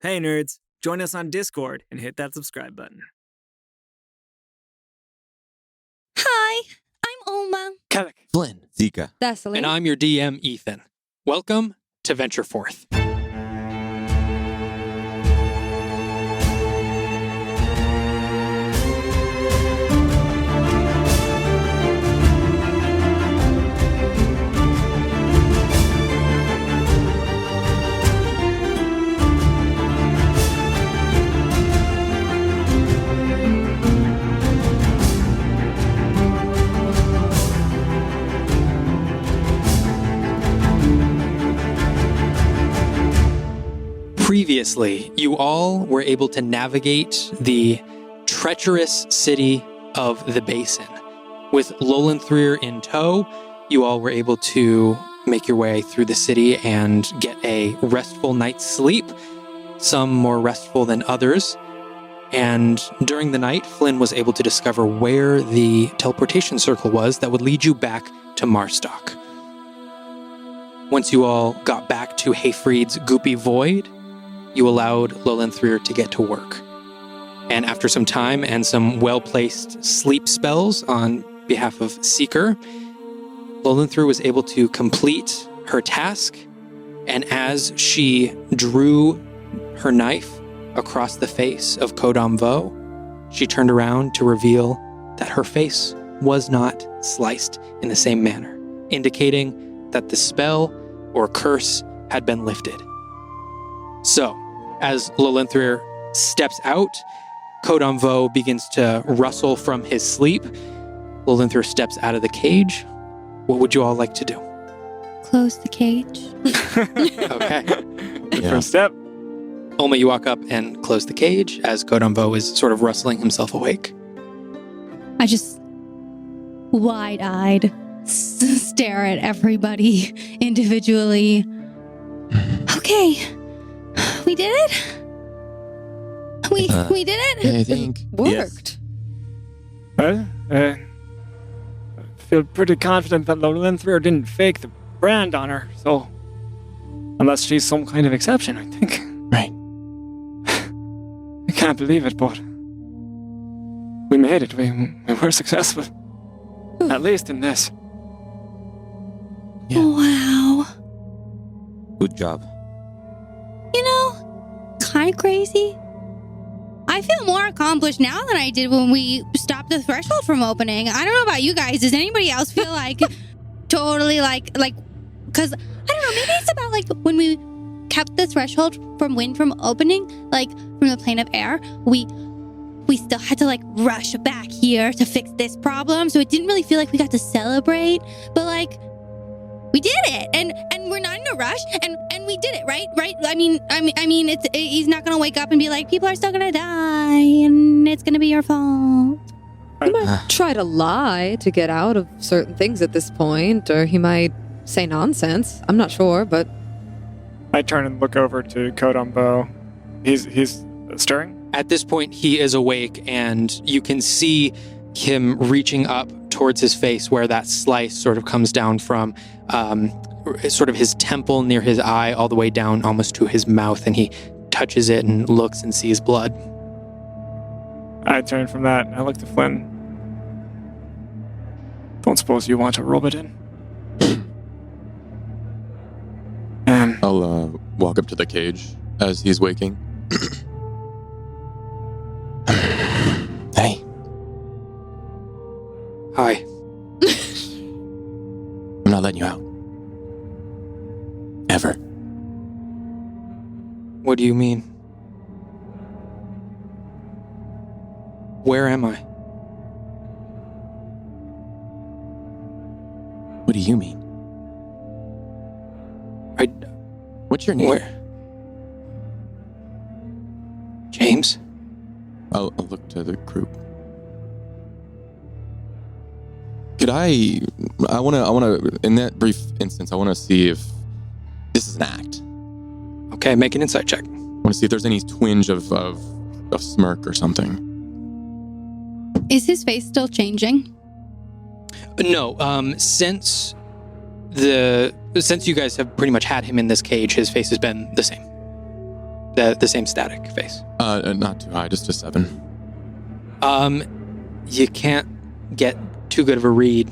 Hey nerds, join us on Discord and hit that subscribe button. Hi, I'm Olma. Ceallach. Flynn. Zika. Thessaly. And I'm your DM, Ethan. Welcome to Venture Forth. Previously, you all were able to navigate the treacherous city of the Basin. With Lolenthrir in tow, you all were able to make your way through the city and get a restful night's sleep, some more restful than others. And during the night, Flynn was able to discover where the teleportation circle was that would lead you back to Marstock. Once you all got back to Hayfried's Goopy Void, you allowed Lolenthrir to get to work. And after some time and some well-placed sleep spells on behalf of Seeker, Lolenthrir was able to complete her task, and as she drew her knife across the face of Kodam Vo, she turned around to reveal that her face was not sliced in the same manner, indicating that the spell or curse had been lifted. So, as Lolenthrir steps out, Kodam Vo begins to rustle from his sleep. Lolenthrir steps out of the cage. What would you all like to do? Close the cage. Okay. First step. Olma, you walk up and close the cage as Kodam Vo is sort of rustling himself awake. I just wide-eyed stare at everybody individually. Okay, we did it. We did it. I think Worked. Well, I feel pretty confident that Lolenthrir didn't fake the brand on her, so unless she's some kind of exception, I think. Right. I can't believe it, but we made it. We were successful. At least in this. Yeah. Wow. Good job. You know, kind of crazy. I feel more accomplished now than I did when we stopped the threshold from opening. I don't know about you guys. Does anybody else feel like totally like, because I don't know, maybe it's about like when we kept the threshold from wind from opening, like from the plane of air, we still had to like rush back here to fix this problem. So it didn't really feel like we got to celebrate, but like we did it, and we're not in a rush, and we did it, right? I mean, he's not gonna wake up and be like, people are still gonna die, and it's gonna be your fault. He might try to lie to get out of certain things at this point, or he might say nonsense. I'm not sure, but I turn and look over to Kodam Vo. He's stirring? At this point, he is awake, and you can see him reaching up towards his face where that slice sort of comes down from sort of his temple near his eye all the way down almost to his mouth, and he touches it and looks and sees blood. I turn from that and I look to Flynn. Don't suppose you want to rub it in? I'll walk up to the cage as he's waking. Hey. Hi. I'm not letting you out. Ever. What do you mean? Where am I? What do you mean? What's your name? Where? James? I'll look to the group. Could I wanna, in that brief instance, I wanna see if this is an act. Okay, make an insight check. I wanna see if there's any twinge of smirk or something. Is his face still changing? No, since you guys have pretty much had him in this cage, his face has been the same. The same static face. Not too high, just a 7. You can't get too good of a read.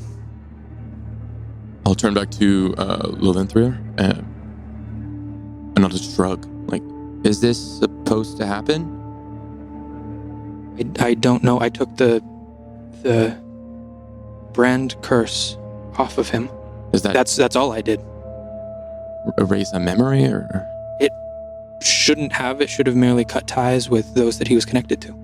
I'll turn back to Lothenthrir and I'll just shrug. Like, is this supposed to happen? I don't know. I took the brand curse off of him. Is That's all I did. erase a memory or? It shouldn't have. It should have merely cut ties with those that he was connected to.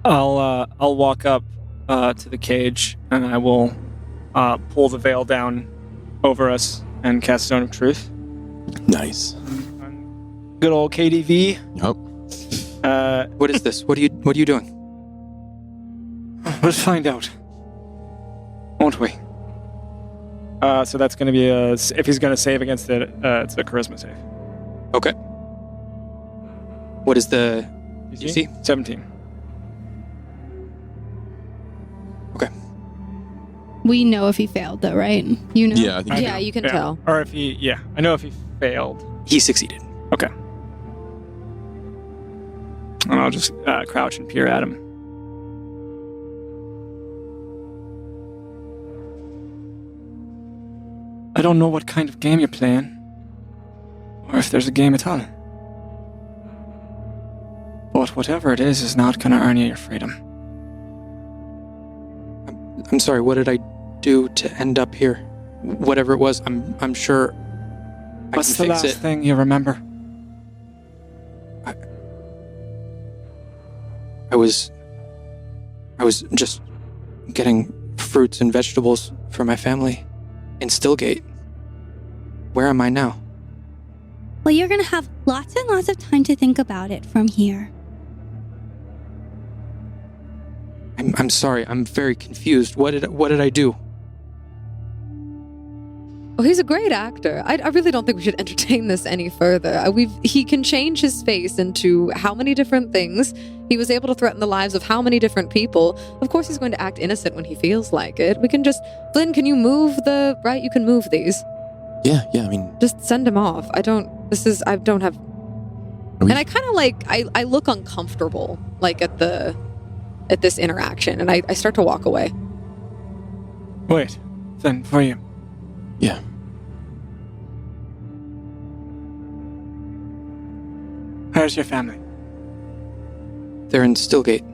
I'll walk up to the cage and I will pull the veil down over us and cast Stone of Truth. Nice. Good old KDV. Yup. What is this? What are you doing? Let's find out, won't we? So that's going to be if he's going to save against it, it's a charisma save. Okay. What is the DC? 17. Okay. We know if he failed, though, right? You know? Yeah, I think Yeah, you can tell. Or if he, I know if he failed. He succeeded. Okay. And I'll just crouch and peer at him. I don't know what kind of game you're playing, or if there's a game at all. But whatever it is not going to earn you your freedom. I'm sorry. What did I do to end up here? Whatever it was, I'm sure I What's can the fix last it. thing you remember? I was just getting fruits and vegetables for my family in Stillgate. Where am I now? Well, you're going to have lots and lots of time to think about it from here. I'm sorry. I'm very confused. What did I do? Oh, he's a great actor. I really don't think we should entertain this any further. He can change his face into how many different things. He was able to threaten the lives of how many different people. Of course, he's going to act innocent when he feels like it. We can just... Flynn, can you move right? You can move these. Yeah, I mean... Just send him off. I don't have... And I kind of I look uncomfortable, at this interaction, and I start to walk away. Wait, then for you. Yeah. Where's your family? They're in Stillgate.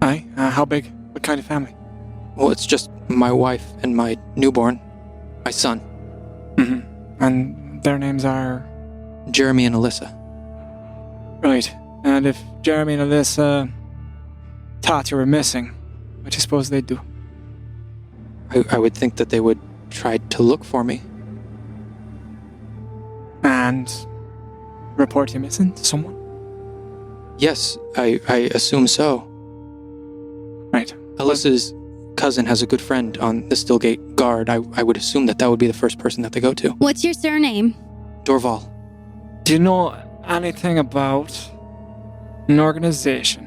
Aye, how big? What kind of family? Well, it's just my wife and my newborn, my son, Mm-hmm. And their names are... Jeremy and Alyssa. Right. And if Jeremy and Alyssa thought you were missing, what do you suppose they'd do? I would think that they would try to look for me. And report you missing to someone? Yes, I assume so. Right. Alyssa's cousin has a good friend on the Stillgate Guard. I would assume that would be the first person that they go to. What's your surname? Dorval. Do you know anything about an organization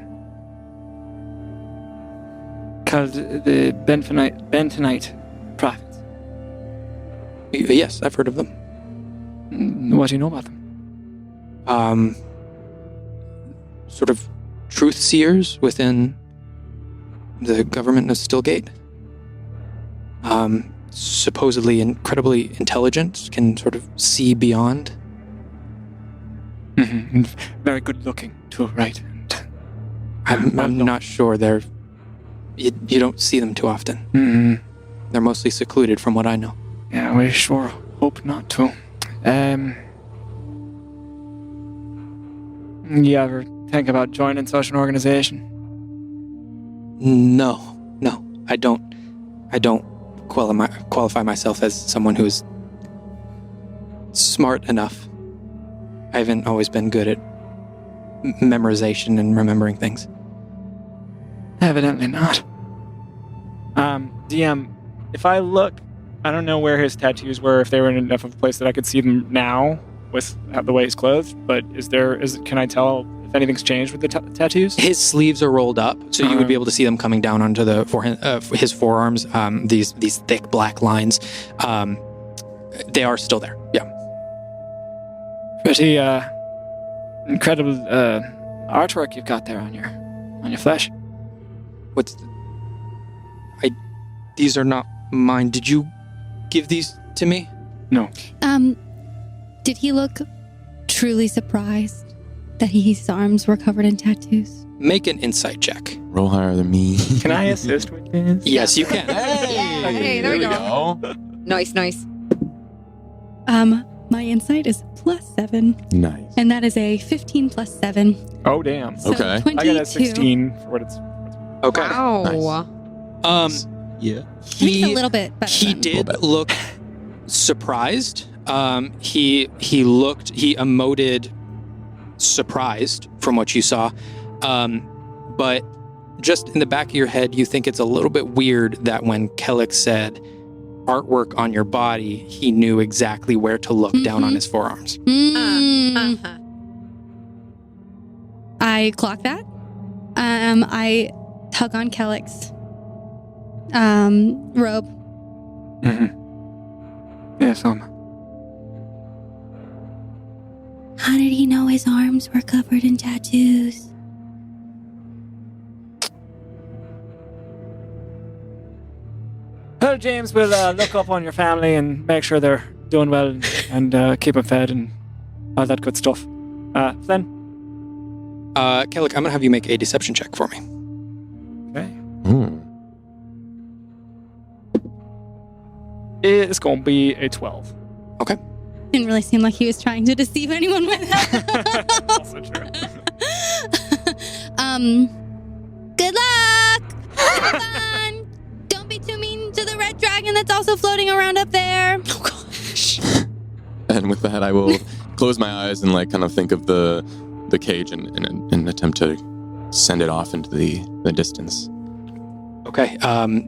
called the Bentonite Prophets? Yes, I've heard of them. What do you know about them? Sort of truth seers within the government of Stillgate. Supposedly incredibly intelligent, can sort of see beyond. Mm-hmm. And very good looking too, right? I'm not sure. You don't see them too often. Mm-hmm. They're mostly secluded from what I know. Yeah, we sure hope not to. You ever think about joining such an organization? No, I don't qualify myself as someone who's smart enough. I haven't always been good at memorization and remembering things. Evidently not. DM, if I look, I don't know where his tattoos were, if they were in enough of a place that I could see them now with the way he's clothed, but can I tell if anything's changed with the tattoos? His sleeves are rolled up, so you would be able to see them coming down onto his forearms. These thick black lines. They are still there. Yeah. Pretty incredible artwork you've got there on your flesh. What's? These are not mine. Did you give these to me? No. Did he look truly surprised that his arms were covered in tattoos? Make an insight check. Roll higher than me. Can I assist with this? Yes, you can. Hey, there we go. Nice. My insight is +7, Nice. and that is a 15 + 7. Oh, damn. So Okay. 22. I got a 16 for what it's. Okay. Wow. Yeah. It's a little bit better. He than- did look surprised. He emoted surprised from what you saw. But just in the back of your head, you think it's a little bit weird that when Ceallach said artwork on your body, he knew exactly where to look down on his forearms. I clock that. I tug on Ceallach's robe. Mm-hmm. Yes, How did he know his arms were covered in tattoos? Well, James will look up on your family and make sure they're doing well and keep them fed and all that good stuff. Flynn? Ceallach, I'm going to have you make a deception check for me. Okay. Ooh. It's going to be a 12. Didn't really seem like he was trying to deceive anyone with that. Also true. Good luck! Have fun! Don't be too mean to the red dragon that's also floating around up there. Oh, gosh. And with that, I will close my eyes and kind of think of the cage and attempt to send it off into the distance. Okay.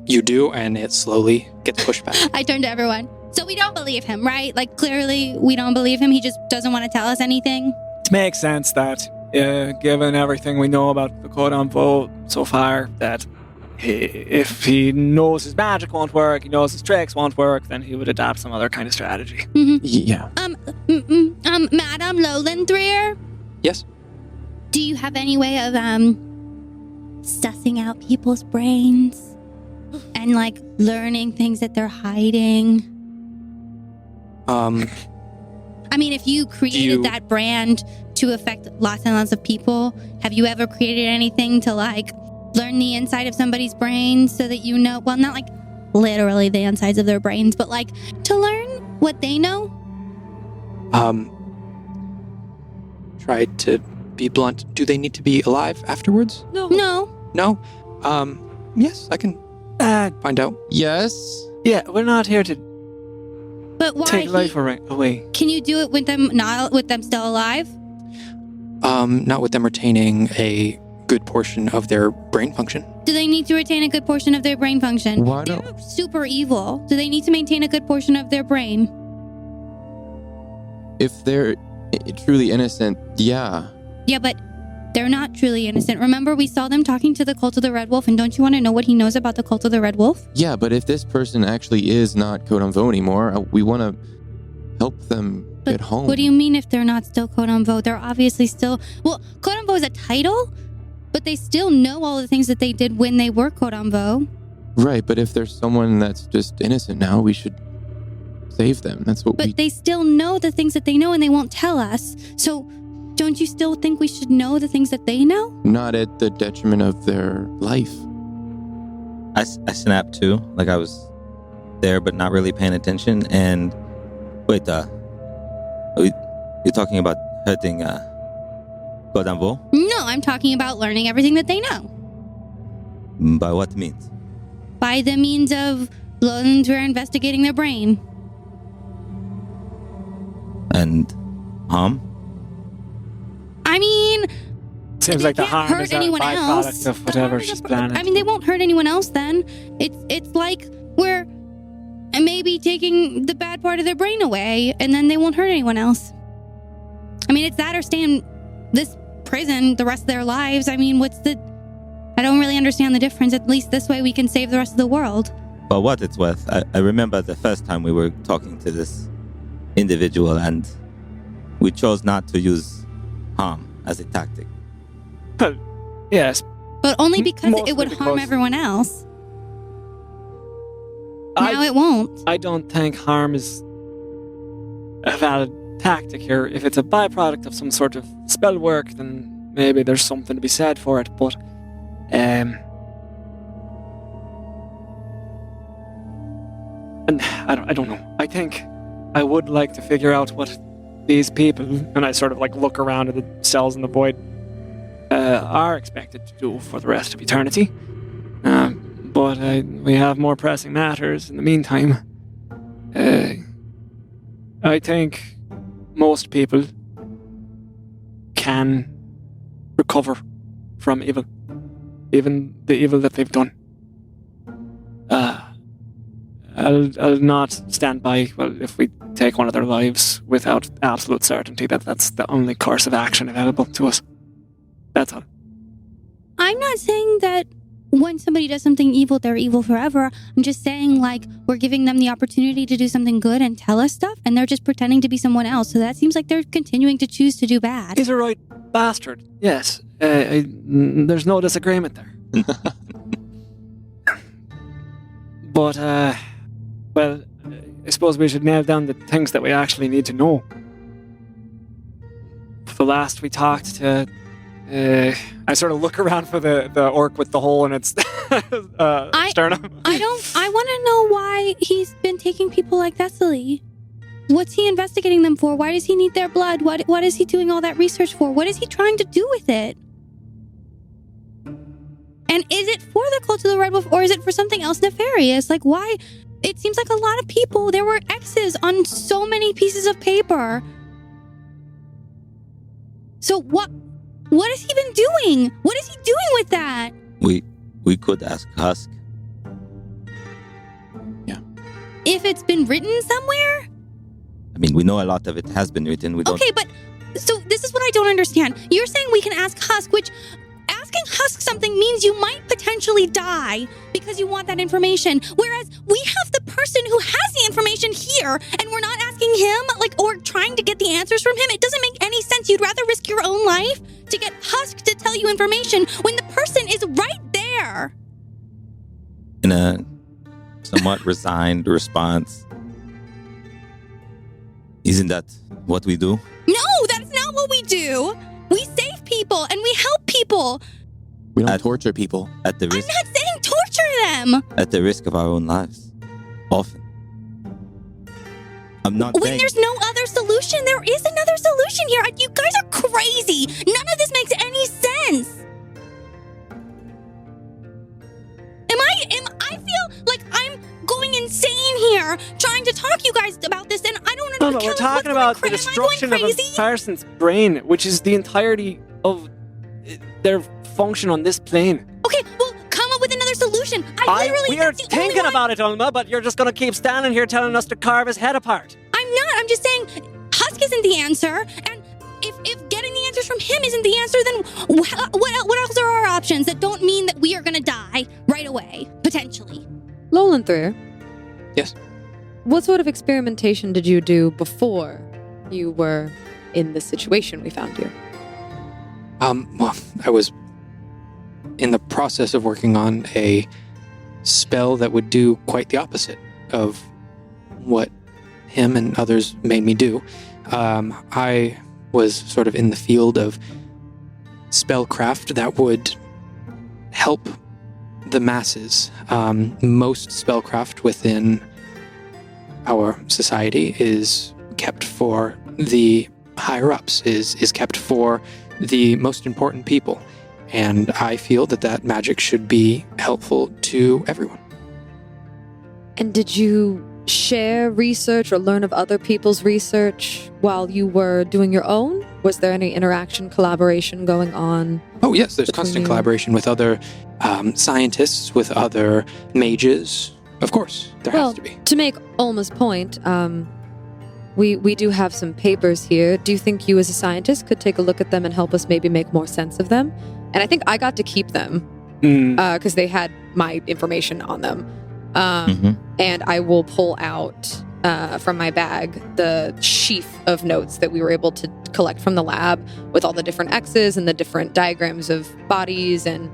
You do, and it slowly gets pushed back. I turn to everyone. So we don't believe him, right? Clearly we don't believe him. He just doesn't want to tell us anything. It makes sense that, given everything we know about the Code on Vote so far, that if he knows his magic won't work, he knows his tricks won't work, then he would adopt some other kind of strategy. Yeah. Madam Lowland Threer, Yes? do you have any way of, sussing out people's brains? And, learning things that they're hiding? I mean, if you created that brand to affect lots and lots of people, have you ever created anything to learn the inside of somebody's brain so that you know, well, not literally the insides of their brains, but to learn what they know? Try to be blunt. Do they need to be alive afterwards? No. No? Yes, I can find out. Yes. Yeah, we're not here to But why? take life away. Can you do it with them not with them still alive? Not with them retaining a good portion of their brain function. Do they need to retain a good portion of their brain function? Why They're don't- super evil. Do they need to maintain a good portion of their brain? If they're truly innocent, yeah. Yeah, but they're not truly innocent. Remember, we saw them talking to the Cult of the Red Wolf, and don't you want to know what he knows about the Cult of the Red Wolf? Yeah, but if this person actually is not Code on Vote anymore, we want to help them But get home. What do you mean if they're not still Code on Vote? They're obviously still... Well, Code on Vote is a title, but they still know all the things that they did when they were Code on Vote. Right, but if there's someone that's just innocent now, we should save them. That's what But they still know the things that they know, and they won't tell us. So... don't you still think we should know the things that they know? not at the detriment of their life. I snapped too, I was there but not really paying attention. And wait, you're talking about hurting Code on Vote? No, I'm talking about learning everything that they know. By what means? By the means of Lowlands who are investigating their brain. And harm? I mean, Seems they like the can't harm hurt is a anyone else. byproduct of The whatever harm is she's a- planning. I mean, they won't hurt anyone else then. It's like we're maybe taking the bad part of their brain away, and then they won't hurt anyone else. I mean, it's that or stay in this prison the rest of their lives. I mean, I don't really understand the difference. At least this way we can save the rest of the world. For what it's worth, I remember the first time we were talking to this individual, and we chose not to use harm as a tactic. But yes, But only because Mostly it would harm because- everyone else. Now it won't. I don't think harm is a valid tactic here. If it's a byproduct of some sort of spell work, then maybe there's something to be said for it. But and I don't know. I think I would like to figure out what these people, and I sort of like look around at the cells in the void, are expected to do for the rest of eternity. But we have more pressing matters in the meantime. I think most people can recover from evil, even the evil that they've done. I'll not stand by, well, if we take one of their lives without absolute certainty that that's the only course of action available to us. That's all. I'm not saying that when somebody does something evil, they're evil forever. I'm just saying, like, we're giving them the opportunity to do something good and tell us stuff, and they're just pretending to be someone else. So that seems like they're continuing to choose to do bad. He's a right bastard, yes. There's no disagreement there. But, well, I suppose we should nail down the things that we actually need to know. For the last we talked to... I sort of look around for the orc with the hole in its sternum. I want to know why he's been taking people like Thessaly. What's he investigating them for? Why does he need their blood? What is he doing all that research for? What is he trying to do with it? And is it for the cult of the Red Wolf, or is it for something else nefarious? Like, why? It seems like a lot of people, there were X's on so many pieces of paper. So what has he been doing? What is he doing with that? We could ask Husk. If it's been written somewhere? I mean, we know a lot of it has been written. We don't. Okay, but so this is what I don't understand. You're saying we can ask Husk, which asking Husk something means you might potentially die because you want that information. Whereas we have the person who has the information here, and we're not asking him, or trying to get the answers from him. It doesn't make any sense. You'd rather risk your own life to get Husk to tell you information when the person is right there. In a somewhat resigned response, isn't that what we do? No, that's not what we do. We save people and we help people. We don't torture people. At the I'm risk, not saying torture them. at the risk of our own lives, often. I'm not When saying. there's no other solution, there is another solution here. You guys are crazy. None of this makes any sense. I feel like I'm going insane here trying to talk you guys about this, and I don't No, understand. but we're talking about the destruction of a person's brain, which is the entirety of their function on this plane. Okay, well, come up with another solution. We are thinking about it, Olma, but you're just going to keep standing here telling us to carve his head apart. I'm not. I'm just saying Husk isn't the answer, and if getting the answers from him isn't the answer, then what else are our options that don't mean that we are going to die right away, potentially? Lolenthr, Yes. what sort of experimentation did you do before you were in the situation we found you? Well, I was in the process of working on a spell that would do quite the opposite of what him and others made me do. I was sort of in the field of spellcraft that would help the masses. Most spellcraft within our society is kept for the higher-ups, is kept for the most important people. And I feel that magic should be helpful to everyone. And did you share research or learn of other people's research while you were doing your own? Was there any interaction, collaboration going on? Oh, yes, there's Between constant you. collaboration with other scientists, with other mages. Of course, there has to be. To make Olma's point, we do have some papers here. Do you think you as a scientist could take a look at them and help us maybe make more sense of them? And I think I got to keep them because they had my information on them. And I will pull out from my bag the sheaf of notes that we were able to collect from the lab with all the different X's and the different diagrams of bodies and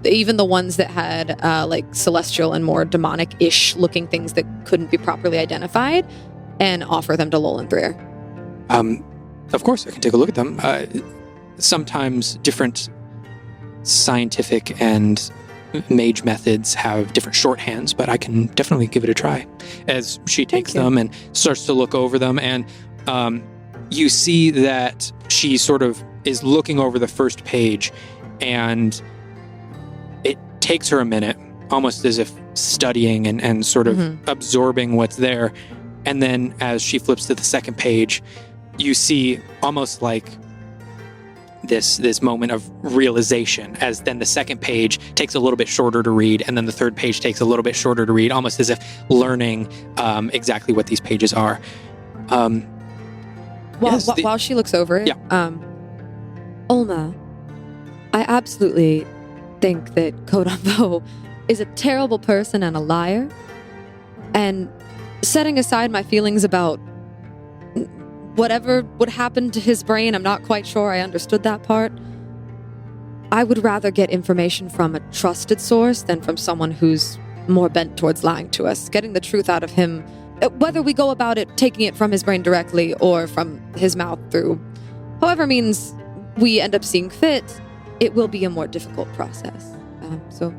even the ones that had like celestial and more demonic-ish looking things that couldn't be properly identified, and offer them to Lolan Threer. Of course, I can take a look at them. Sometimes different scientific and mage methods have different shorthands, but I can definitely give it a try. As she takes them and starts to look over them, and you see that she sort of is looking over the first page, and it takes her a minute, almost as if studying and sort of absorbing what's there. And then as she flips to the second page, you see almost like this moment of realization, as then the second page takes a little bit shorter to read, and then the third page takes a little bit shorter to read, almost as if learning exactly what these pages are. While she looks over it, Olma, I absolutely think that Kodambo is a terrible person and a liar. And setting aside my feelings about whatever would happen to his brain, I'm not quite sure I understood that part. I would rather get information from a trusted source than from someone who's more bent towards lying to us. Getting the truth out of him, whether we go about it taking it from his brain directly or from his mouth through however means we end up seeing fit, it will be a more difficult process. So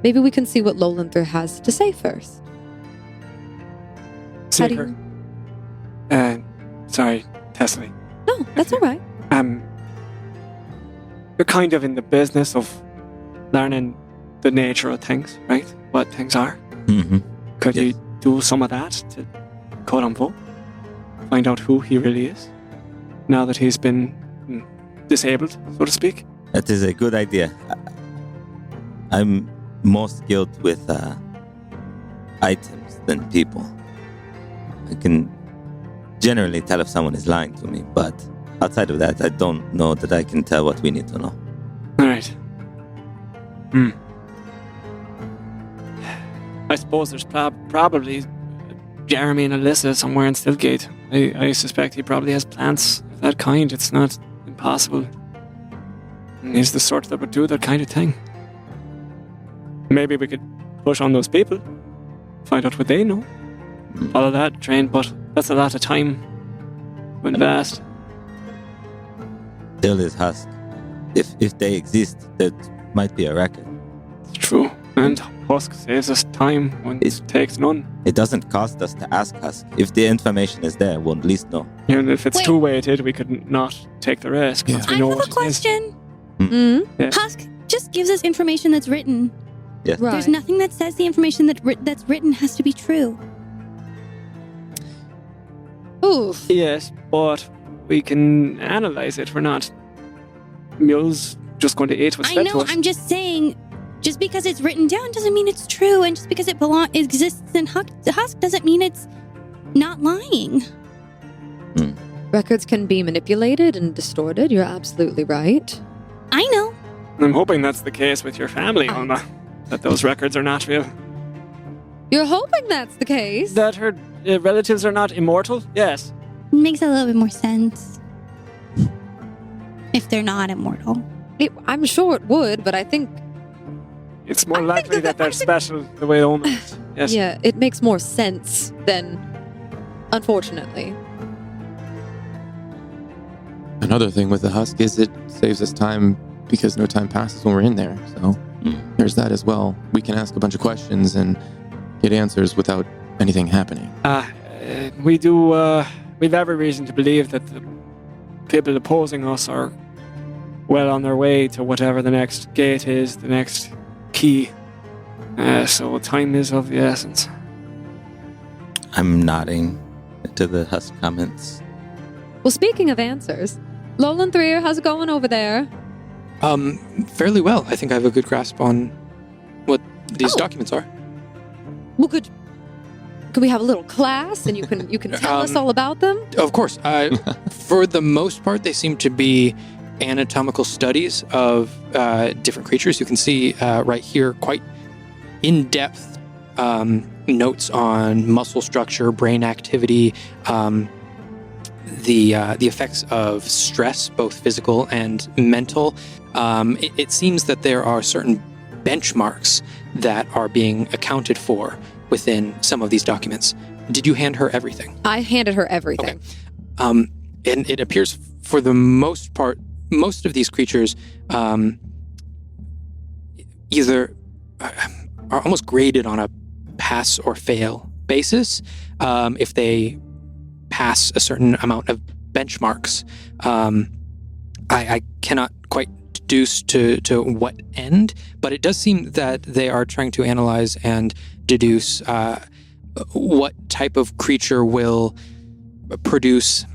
maybe we can see what Lolan has to say first. Seeker. Sorry, Thessaly. No, that's all right. You're kind of in the business of learning the nature of things, right? What things are. Mm-hmm. Could you do some of that to Kodambo? Find out who he really is, now that he's been disabled, so to speak? That is a good idea. I'm more skilled with items than people. I can generally tell if someone is lying to me, but outside of that, I don't know that I can tell what we need to know. All right. I suppose there's probably Jeremy and Alyssa somewhere in Stillgate. I suspect he probably has plants of that kind. It's not impossible. And he's the sort that would do that kind of thing. Maybe we could push on those people, find out what they know. All of that, train, but that's a lot of time to invest. Still is Husk. If they exist, that might be a record. It's true. And Husk saves us time when it takes none. It doesn't cost us to ask Husk. If the information is there, we'll at least know. Yeah, and if it's two-weighted, we could not take the risk. Yeah. Once we I know have what a it is. question. Yeah. Husk just gives us information that's written. Yes. Right. There's nothing that says the information that's written has to be true. Oof. Yes, but we can analyze it. We're not mules just going to eat what's I fed know, to us. I'm just saying, just because it's written down doesn't mean it's true, and just because it exists in Husk doesn't mean it's not lying. Records can be manipulated and distorted. You're absolutely right. I know. I'm hoping that's the case with your family, Olma. That those records are not real. You're hoping that's the case. That her relatives are not immortal? Yes. It makes a little bit more sense. If they're not immortal. I'm sure it would, but I think... It's more I think likely that they're special the way Olma is. Yes. Yeah, it makes more sense than... Unfortunately. Another thing with the Husk is it saves us time because no time passes when we're in there. So there's that as well. We can ask a bunch of questions and get answers without anything happening. We've every reason to believe that the people opposing us are well on their way to whatever the next gate is, the next key. So time is of the essence. I'm nodding to the Husk comments. Well, speaking of answers, Lolan Threer, how's it going over there? Fairly well. I think I have a good grasp on what these documents are. Well, could we have a little class and you can tell us all about them? Of course. For the most part, they seem to be anatomical studies of different creatures. You can see right here quite in-depth notes on muscle structure, brain activity, the effects of stress, both physical and mental. It seems that there are certain benchmarks that are being accounted for within some of these documents. Did you hand her everything? I handed her everything. Okay. And it appears, for the most part, most of these creatures either are almost graded on a pass or fail basis. If they pass a certain amount of benchmarks, I cannot quite deduce to what end, but it does seem that they are trying to analyze and deduce what type of creature will produce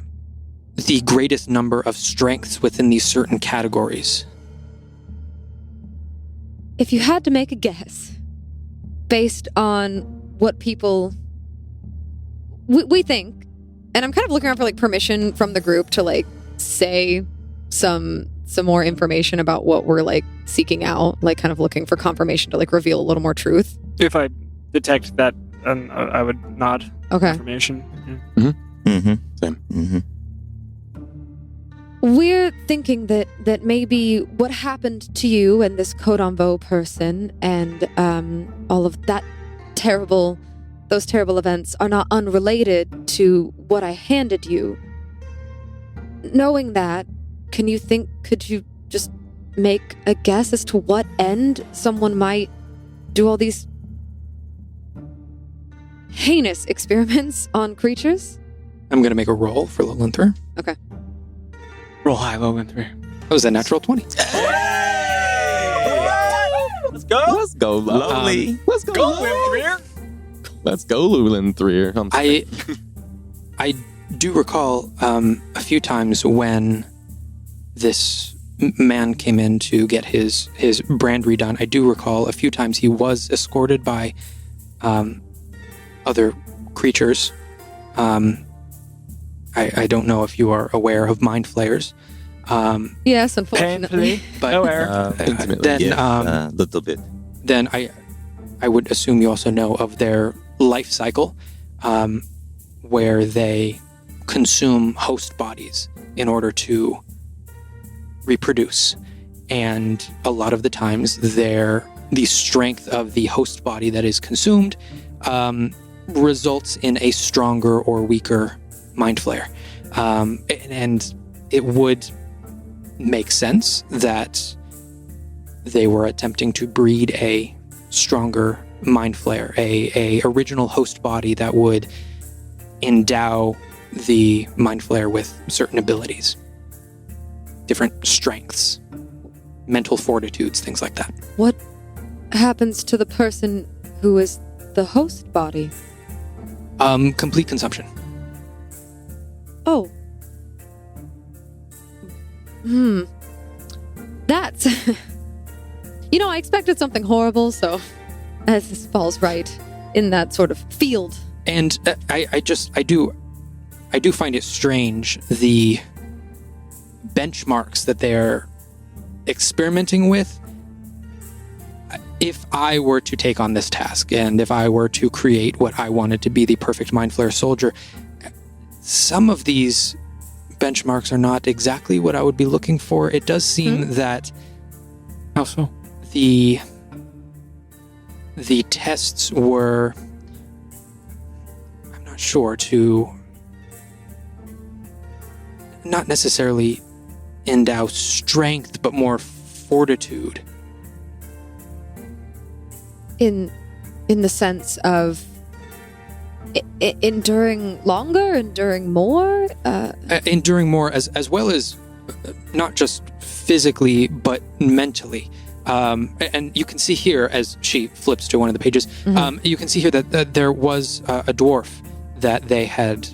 the greatest number of strengths within these certain categories. If you had to make a guess, based on what people we think, and I'm kind of looking around for like permission from the group to like say some more information about what we're like seeking out, like kind of looking for confirmation to like reveal a little more truth. If I detect that, I would nod. Okay. Information. Mm-hmm. Same. Mm-hmm. We're thinking that maybe what happened to you and this Code Vo person and all of those terrible events are not unrelated to what I handed you. Knowing that, could you just make a guess as to what end someone might do all these heinous experiments on creatures? I'm going to make a roll for Lilinther. Okay. Roll high, low, and 3. That was a natural 20. Let's go. Let's go, Lovely. Let's go, Lilinther. Let's go, Lilinther. I do recall a few times when this man came in to get his brand redone. I do recall a few times he was escorted by other creatures. I don't know if you are aware of mind flayers. Yes, unfortunately. But Aware. Intimately. then Yes, little bit. then I would assume you also know of their life cycle, where they consume host bodies in order to reproduce. And a lot of the times the strength of the host body that is consumed results in a stronger or weaker mind flayer. And it would make sense that they were attempting to breed a stronger mind flayer, a original host body that would endow the mind flayer with certain abilities, different strengths, mental fortitudes, things like that. What happens to the person who is the host body? Complete consumption. Oh. That's... I expected something horrible, so as this falls right in that sort of field. And I do find it strange, the benchmarks that they're experimenting with. If I were to take on this task, and if I were to create what I wanted to be the perfect Mind Flayer soldier, some of these benchmarks are not exactly what I would be looking for. It does seem that... How so? The tests were... I'm not sure, to not necessarily endow strength, but more fortitude. In the sense of enduring longer, enduring more? Enduring more, as well as not just physically, but mentally. And you can see here, as she flips to one of the pages, you can see here that there was a dwarf that they had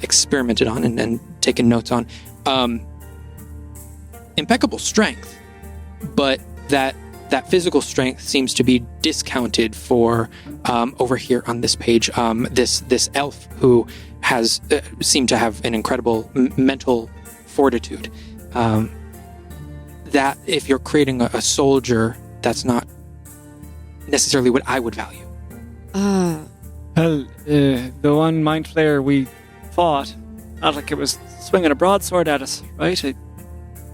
experimented on and taken notes on. Impeccable strength, but that physical strength seems to be discounted for over here on this page. This elf who has seemed to have an incredible mental fortitude. That if you're creating a soldier, that's not necessarily what I would value. Well, the one mind flayer we fought, not like it was swinging a broadsword at us, right?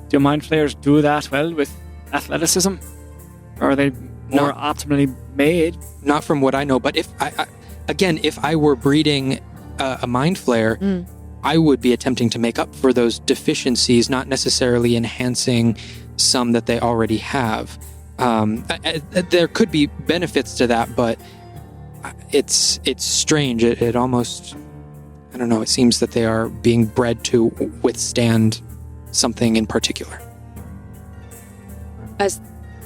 Do mind flayers do that well with athleticism? Or are they more optimally made? Not from what I know, but if I were breeding a mind flayer, I would be attempting to make up for those deficiencies, not necessarily enhancing some that they already have. There could be benefits to that, but it's strange. It almost, I don't know, it seems that they are being bred to withstand something in particular. As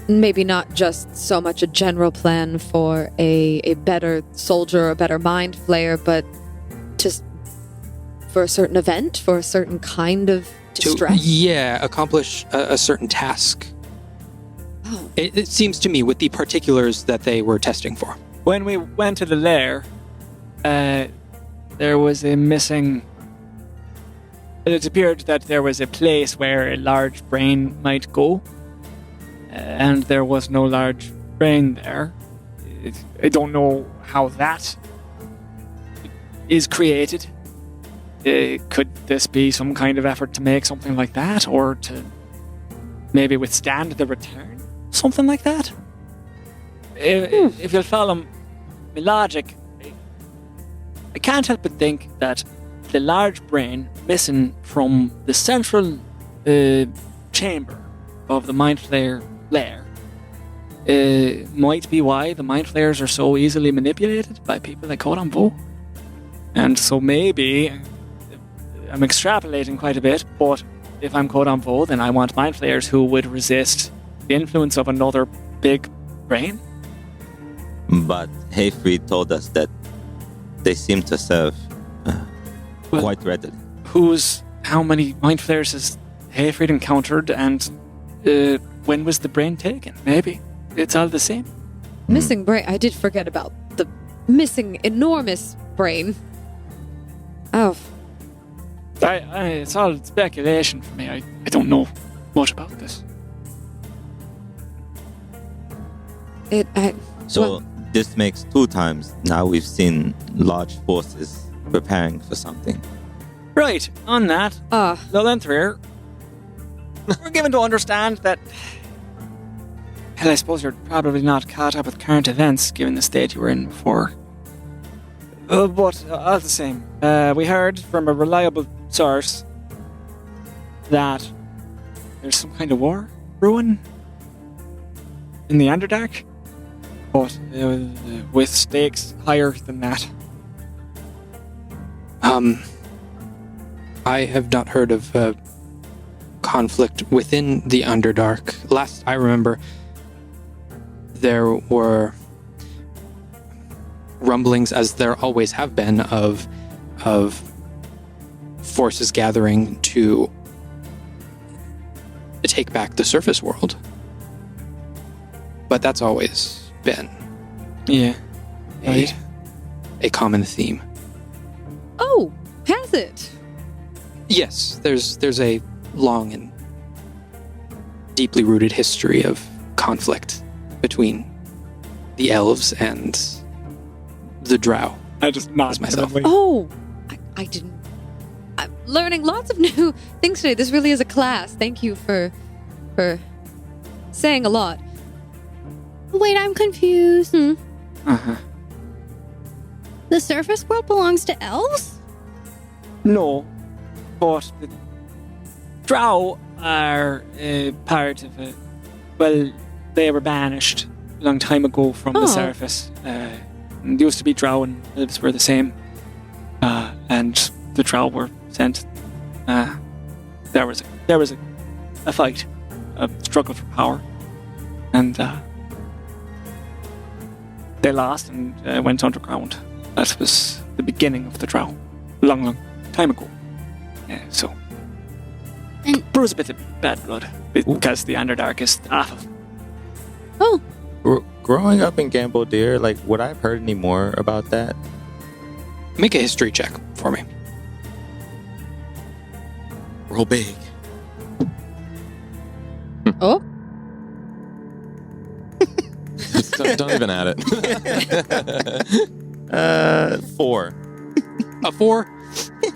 maybe not just so much a general plan for a better soldier, a better mind flayer, but just for a certain event, for a certain kind of distress? Accomplish a certain task. Oh. It seems to me with the particulars that they were testing for. When we went to the lair, there was a missing... It appeared that there was a place where a large brain might go, and there was no large brain there. I don't know how that is created. Could this be some kind of effort to make something like that, or to maybe withstand the return? Something like that? If you'll follow my logic, I can't help but think that the large brain missing from the central chamber of the Mind Flayer lair might be why the Mind Flayers are so easily manipulated by people like Codan Vo. And so maybe I'm extrapolating quite a bit, but if I'm Codan Vo, then I want Mind Flayers who would resist the influence of another big brain. But Hayfried told us that they seem to serve quite readily. How many Mind Flayers has Hayfried encountered, and when was the brain taken? Maybe it's all the same. Missing brain. I did forget about the missing enormous brain. Oh. It's all speculation for me. I don't know much about this. So this makes 2 times now we've seen large forces preparing for something. Right, on that, Lolentrir, we're given to understand that... Hell, I suppose you're probably not caught up with current events, given the state you were in before. But all the same, we heard from a reliable source that there's some kind of war brewing in the Underdark, but with stakes higher than that. I have not heard of conflict within the Underdark. Last I remember, there were rumblings, as there always have been, of forces gathering to take back the surface world. But that's always been a common theme. Oh, has it? Yes, there's a long and deeply rooted history of conflict between the elves and the drow. I just nodded myself. Oh, I didn't. I'm learning lots of new things today. This really is a class. Thank you for saying a lot. Wait, I'm confused. Uh-huh. The surface world belongs to elves? No, but the drow are part of it. Well, they were banished a long time ago from the surface. It used to be drow and elves were the same. And the drow were sent. There was a fight, a struggle for power. And they lost and went underground. That was the beginning of the drow. Long time ago. So brews a bit of bad blood because the Underdark is awful. Oh. Growing up in Gambodier, would I have heard any more about that? Make a history check for me. Roll big. Oh. Don't even add it. 4. A 4?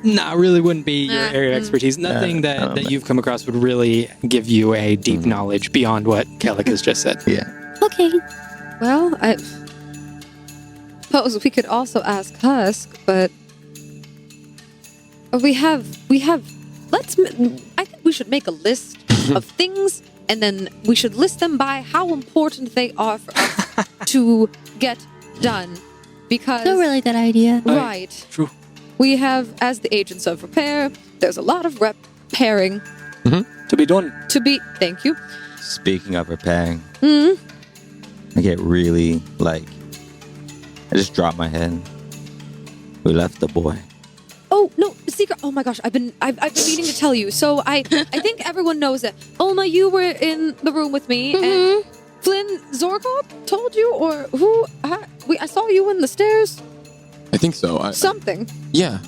Nah, really wouldn't be your Nah, area of expertise. Nothing I don't that know. you've come across would really give you a deep knowledge beyond what Ceallach has just said. Yeah. Okay. Well, I suppose we could also ask Husk, but we have. I think we should make a list of things, and then we should list them by how important they are for us to get done. Because That's a really good idea. right, True. we have, as the agents of repair, there's a lot of repairing To be done. to be. Thank you. Speaking of repairing, Mm, I get really I just drop my head. We left the boy. Oh no, secret! Oh my gosh, I've been meaning to tell you. So I think everyone knows it. Olma, you were in the room with me, and Flynn Zorgold told you, or who? I saw you in the stairs. I think so. Something. Yeah.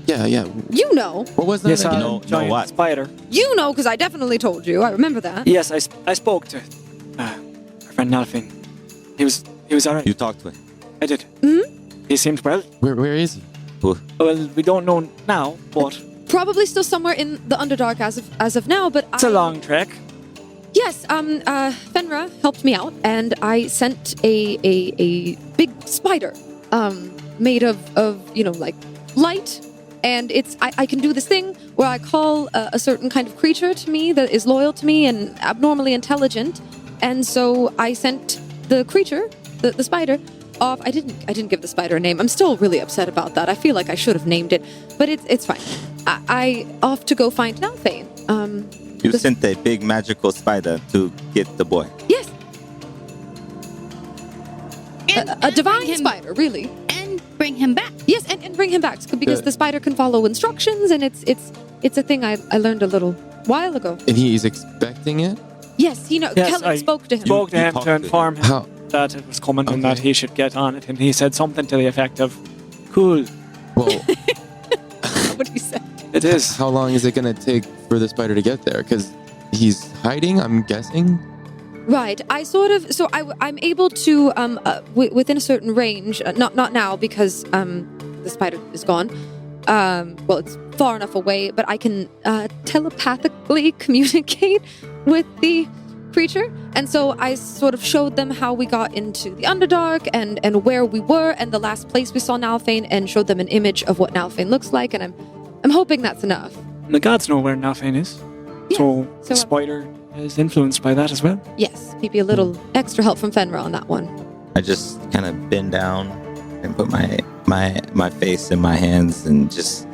You know. What was that? Yes, again? know giant what? spider. You know, because I definitely told you. I remember that. Yes, I spoke to our friend Nalfin. He was alright. You talked to him. I did. Mhm. He seemed well. Where is he? Well, we don't know now, but Probably still somewhere in the Underdark as of now. But it's a long trek. Yes. Fenra helped me out, and I sent a big spider, made of like light. And I can do this thing where I call a certain kind of creature to me that is loyal to me and abnormally intelligent. And so I sent the creature, the spider, off. I didn't give the spider a name. I'm still really upset about that. I feel like I should have named it, but it's fine. I off to go find Nalfane. You sent a big magical spider to get the boy. Yes, a divine bring him- spider, really. And bring him back. Yes, and bring him back because Good. the spider can follow instructions, and it's a thing I learned a little while ago. And he's expecting it? Yes, Kelly I spoke to him. Spoke to You him talked to to him. inform him How? that it was coming and Okay. that he should get on it, and he said something to the effect of, "Cool, Well, What he said. it is." how long is it going to take for the spider to get there? Because he's hiding, I'm guessing. Right. I'm able to within a certain range. Not now because the spider is gone. Well, it's far enough away, but I can telepathically communicate with the creature. And so I sort of showed them how we got into the Underdark and where we were and the last place we saw Nalfane, and showed them an image of what Nalfane looks like. And I'm hoping that's enough. The gods know where Nalfane is, Yes. so So, the spider is influenced by that as well. Yes, maybe a little extra help from Fenra on that one. I just kind of bend down and put my face in my hands and just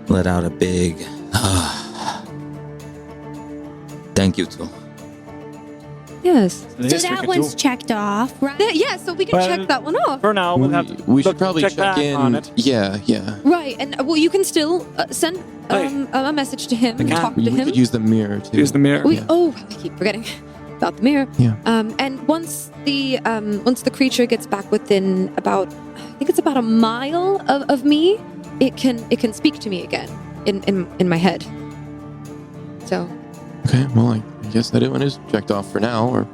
let out a big thank you to. Yes. So So that one's checked off, right? Yeah, so we can Well, check that one off. For now, we'll have to We should look- probably check back in. on it. Yeah. Right, and well, you can still send Hey. a message to him I and can. talk We to him. could use the mirror too. Use the mirror. I keep forgetting about the mirror. Yeah. And once the creature gets back within about, I think it's about a mile of me, it can speak to me again in my head. So Okay, well, I guess that one is checked off for now. Or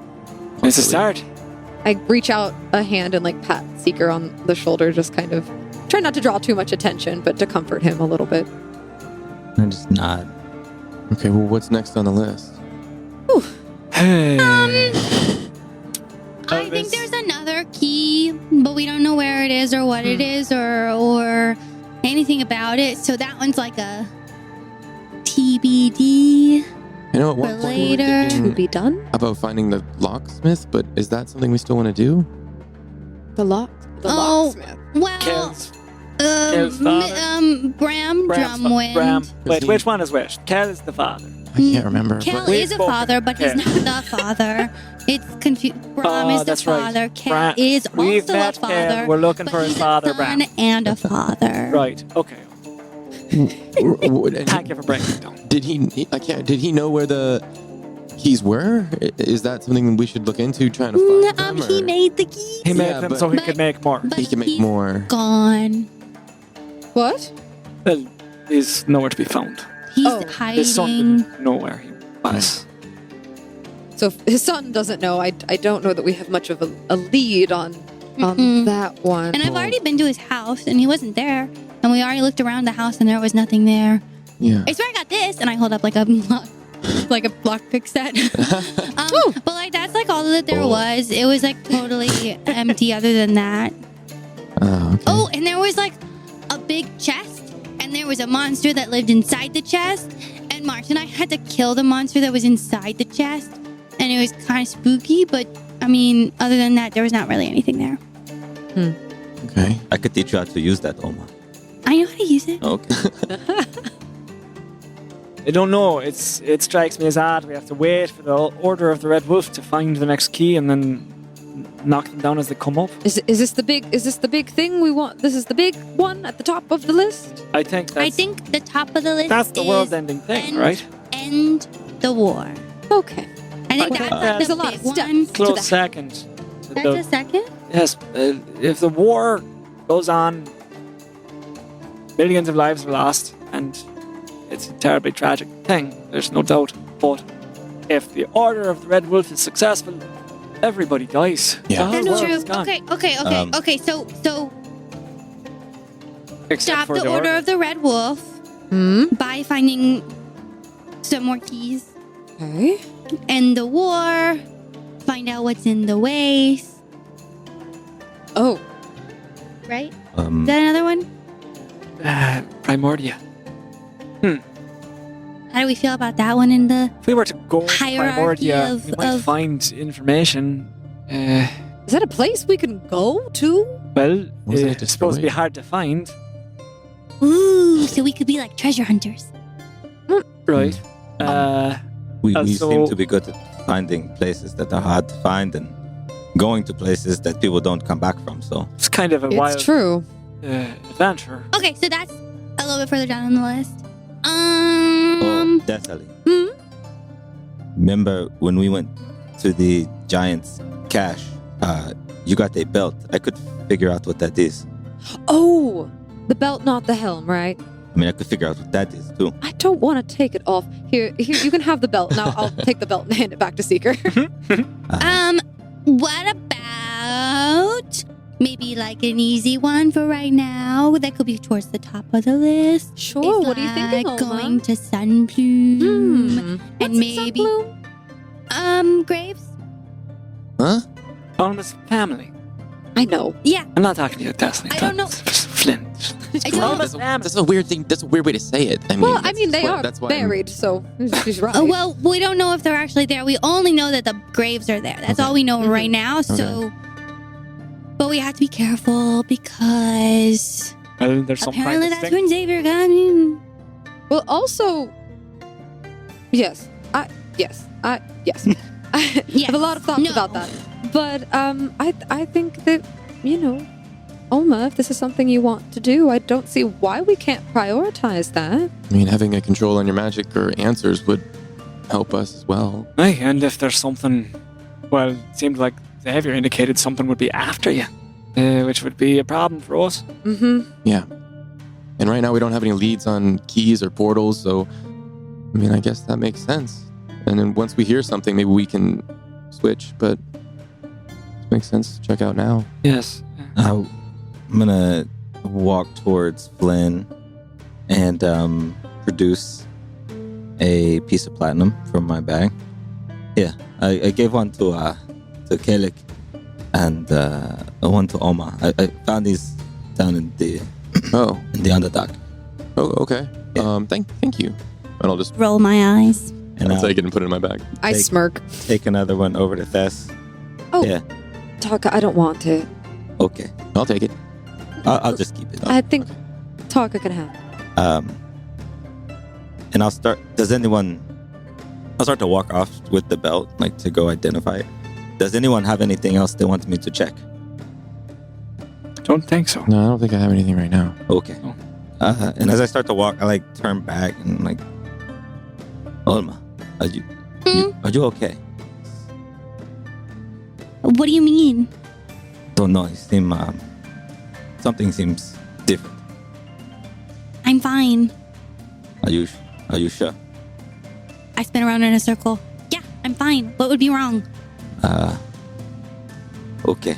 It's a start. I reach out a hand and like pat Seeker on the shoulder, just kind of try not to draw too much attention, but to comfort him a little bit. I just nod. Okay, well, what's next on the list? Hey. I think there's another key, but we don't know where it is or what it is or anything about it. So that one's like a TBD. I know at one For point we were later. To thinking be done. about finding the locksmith, but is that something we still want to do? The Oh. locksmith. Well, Kel's father. Bram Bram's fa- Drumwind. Bram. Wait, he- which one is which? Kel is the father. I can't remember. Kel but- is a spoken. father, but he's Kel. not the father. It's confused. Bram Oh, is the that's right. father. Kel Bram- is We've also a met father. Kel. We're looking but for his he's father, a son Bram. and a father. Right. Okay. And Thank you for breaking it down. Did Did he know where the keys were? Is that something we should look into, trying to find them? He or- made the keys. He made Yeah, them but- so he but- could make more. But He can make he's more. gone. What? Well, he's nowhere to be found. He's Oh. His son hiding. didn't know where he was. So if his son doesn't know, I don't know that we have much of a lead on that one. And I've already been to his house, and he wasn't there. And we already looked around the house, and there was nothing there. Yeah. I swear I got this, and I hold up like a lockpick set. But like that's like all that there was. It was like totally empty. Other than that. Oh, okay. Oh, and there was like a big chest, and there was a monster that lived inside the chest. And Mark and I had to kill the monster that was inside the chest, and it was kind of spooky. But I mean, other than that, there was not really anything there. Okay. I could teach you how to use that, Olma. I know how to use it. Okay. I don't know. It strikes me as odd. We have to wait for the Order of the Red Wolf to find the next key and then knock them down as they come up. Is this the big thing we want? This is the big one at the top of the list? I think the top of the list. that's the is world-ending thing, right? End the war. Okay. I think Okay. that's There's the a lot big of steps. one. Close that. second. That's a second. Yes, if the war goes on, millions of lives are lost, and it's a terribly tragic thing. There's no doubt. But if the Order of the Red Wolf is successful, everybody dies. Yeah. The whole That's world true. is gone. Okay. So Except stop for the Order of the Red Wolf by finding some more keys. Okay. End the war. Find out what's in the waste. Oh. Right? Is that another one? Primordia. How do we feel about that one in the If we were to go to hierarchy Primordia, we might of find information. Is that a place we can go to? Well, Was it it's supposed to be destroyed? hard to find, Ooh, so we could be like treasure hunters. right? We so- seem to be good at finding places that are hard to find and going to places that people don't come back from. So It's kind of a wild It's true. adventure. Okay, so that's a little bit further down on the list. Thessaly. Remember when we went to the Giant's cache? You got a belt. I could figure out what that is. Oh, the belt, not the helm, right? I mean, I could figure out what that is too. I don't want to take it off. Here, you can have the belt. Now I'll take the belt and hand it back to Seeker. What about maybe like an easy one for right now? That could be towards the top of the list. Sure. It's What are you thinking, like Olma? going to Sunbloom. And And maybe Graves. Huh? Almost family. I know. Yeah, I'm not talking to you, Thessaly. I don't know. Flynn. I don't. That's a weird thing. That's a weird way to say it. I mean, Well, I mean, they are that's why I'm- buried, so she's right. Well, we don't know if they're actually there. We only know that the graves are there. That's all we know right now. So, but we have to be careful because Well, there's some apparently practice that's thing. when Xavier got in. Well, also, yes. Yes. I have a lot of thoughts No. about that. But I think that, Olma, if this is something you want to do, I don't see why we can't prioritize that. I mean, having a control on your magic or answers would help us as well. Aye, and if there's something, well, it seemed like Xavier indicated something would be after you, which would be a problem for us. Mm-hmm. Yeah. And right now we don't have any leads on keys or portals, so I mean, I guess that makes sense. And then once we hear something, maybe we can switch, but it makes sense to check out now. Yes. I'm gonna walk towards Flynn and produce a piece of platinum from my bag. Yeah, I gave one to Ceallach and one to Olma. I found these down in the Oh, underdock. oh, okay. Yeah. Thank you. And I'll just Roll my eyes. And I'll I'll take it and put it in my bag. I Take- smirk. take another one over to Thess. Oh. Yeah, Taka, I don't want it. okay. I'll take it. I'll just keep it. I think Taka can have it. And I'll start. I'll start to walk off with the belt, like to go identify it. Does anyone have anything else they want me to check? Don't think so. No, I don't think I have anything right now. Okay. And as I start to walk, I turn back and Olma, are you okay? What do you mean? Don't know. You seem something seems different. I'm fine. Are you sure? I spin around in a circle. Yeah, I'm fine. What would be wrong? Okay.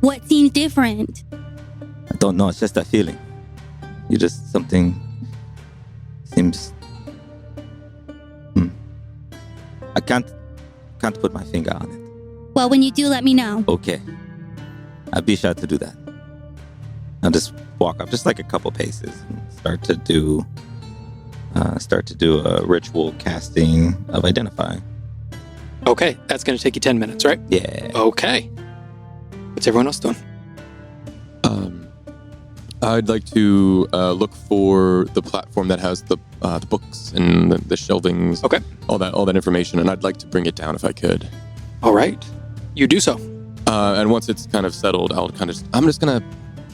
What seems different? I don't know. It's just that feeling. You just something seems. I can't put my finger on it. Well, when you do, let me know. Okay. I'll be sure to do that. I'll just walk up just like a couple paces and start to do a ritual casting of identify. Okay, that's going to take you 10 minutes, right? Yeah. Okay. What's everyone else doing? I'd like to look for the platform that has the books and the shelvings. Okay. All that information, and I'd like to bring it down if I could. All right. You do so. And once it's kind of settled, I'm just gonna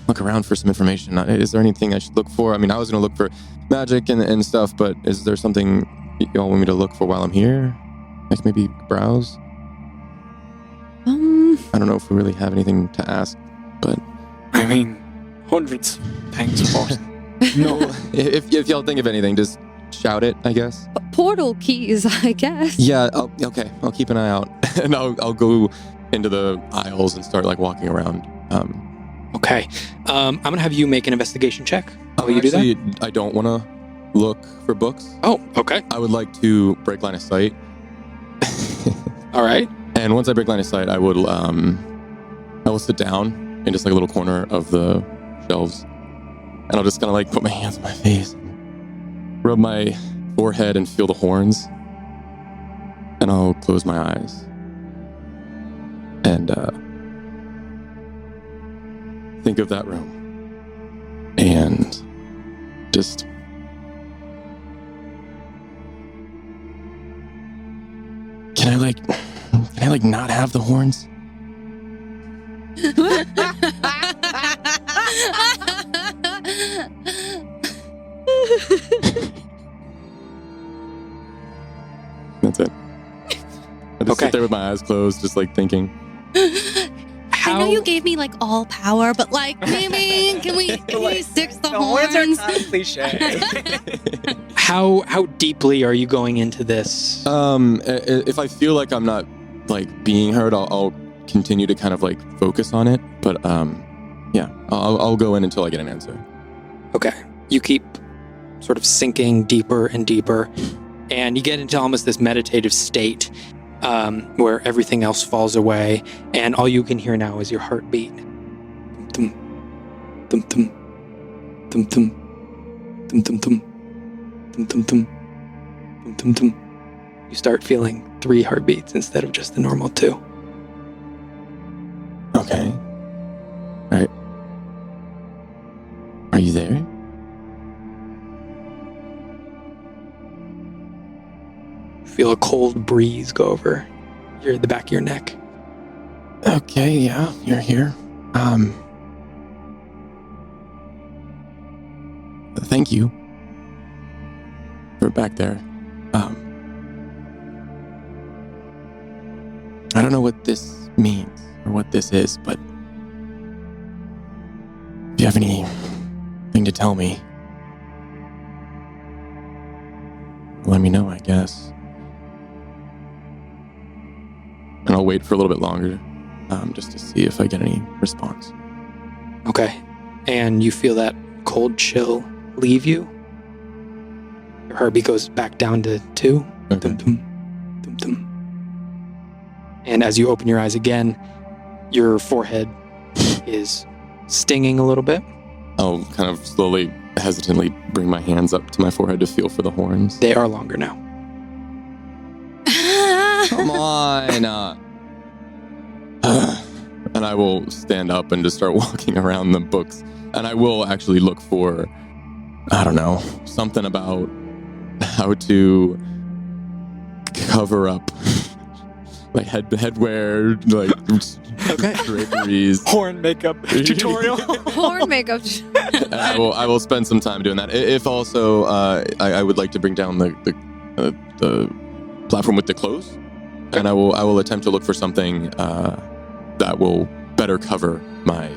look around for some information. Is there anything I should look for? I mean, I was gonna look for magic and stuff, but is there something y'all want me to look for while I'm here? Like maybe browse? I don't know if we really have anything to ask, but I mean, hundreds of things, of course. no. If y'all think of anything, just shout it, I guess. Portal keys, I guess. Yeah. Okay. I'll keep an eye out, and I'll go into the aisles and start like walking around. Okay. I'm going to have you make an investigation check. Will you do that? I don't want to look for books. Oh, okay. I would like to break line of sight. All right. And once I break line of sight, I will sit down in just like a little corner of the shelves, and I'll just kind of like put my hands on my face, rub my forehead, and feel the horns, and I'll close my eyes and think of that room, and just can I not have the horns? That's it. I just sit there with my eyes closed, just like thinking. I know you gave me like all power, but like maybe can we six the horns? Cliche. How deeply are you going into this? If I feel like I'm not like being heard, I'll continue to kind of like focus on it. But yeah, I'll go in until I get an answer. Okay. You keep sort of sinking deeper and deeper, and you get into almost this meditative state where everything else falls away, and all you can hear now is your heartbeat. Thum, thum, thum, thum, thum, thum, thum, thum, thum, thum, thum, thum, thum, thum. You start feeling 3 heartbeats instead of just the normal 2. Okay. Alright. Are you there? Feel a cold breeze go over the back of your neck. Okay, yeah, you're here. Thank you for back there. I don't know what this means or what this is, but if you have anything to tell me, let me know, I guess. And I'll wait for a little bit longer, just to see if I get any response. Okay. And you feel that cold chill leave you. Your heartbeat goes back down to 2. Okay. Dum, dum, dum, dum. And as you open your eyes again, your forehead is stinging a little bit. I'll kind of slowly, hesitantly bring my hands up to my forehead to feel for the horns. They are longer now. Come on. And I will stand up and just start walking around the books. And I will actually look for, I don't know, something about how to cover up like headwear, like draperies. Horn makeup tutorial. Horn makeup. And I will spend some time doing that. If also, I would like to bring down the platform with the clothes. And I will attempt to look for something that will better cover my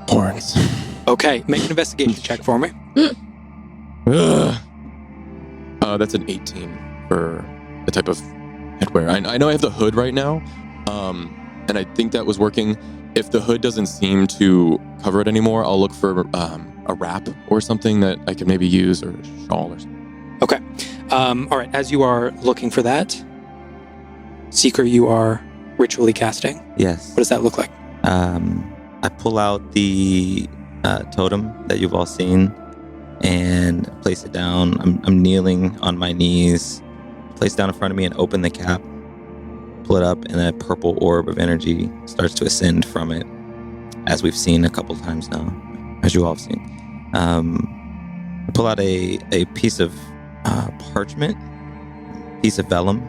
horns. Okay, make an investigation check for me. That's an 18 for the type of headwear. I know I have the hood right now, and I think that was working. If the hood doesn't seem to cover it anymore, I'll look for a wrap or something that I can maybe use, or a shawl or something. Okay. All right. As you are looking for that, Seeker, you are ritually casting. Yes. What does that look like? I pull out the totem that you've all seen and place it down. I'm kneeling on my knees, place it down in front of me and open the cap, pull it up, and a purple orb of energy starts to ascend from it, as we've seen a couple times now, as you all have seen. I pull out a piece of parchment, piece of vellum,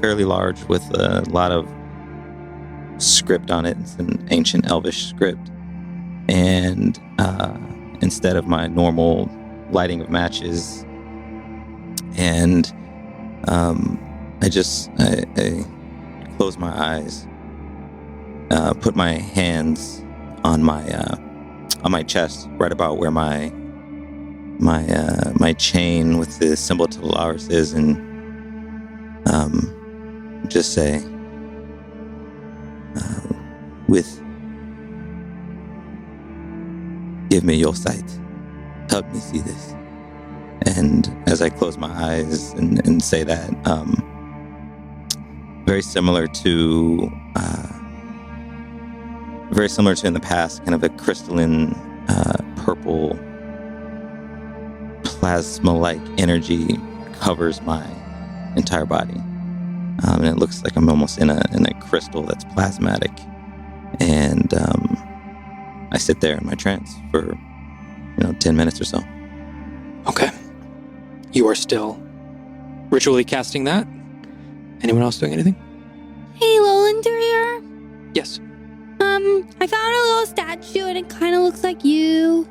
fairly large, with a lot of script on it. It's an ancient elvish script. And instead of my normal lighting of matches, and I close my eyes, put my hands on my chest, right about where my chain with the symbol to Lars is, and just say, give me your sight. Help me see this. And as I close my eyes and say that, very similar to in the past, kind of a crystalline purple plasma-like energy covers my entire body, and it looks like I'm almost in a crystal that's plasmatic. And I sit there in my trance for 10 minutes or so. Okay. You are still ritually casting that. Anyone else doing anything? Hey, Lolandrier. Yes. I found a little statue and it kind of looks like you.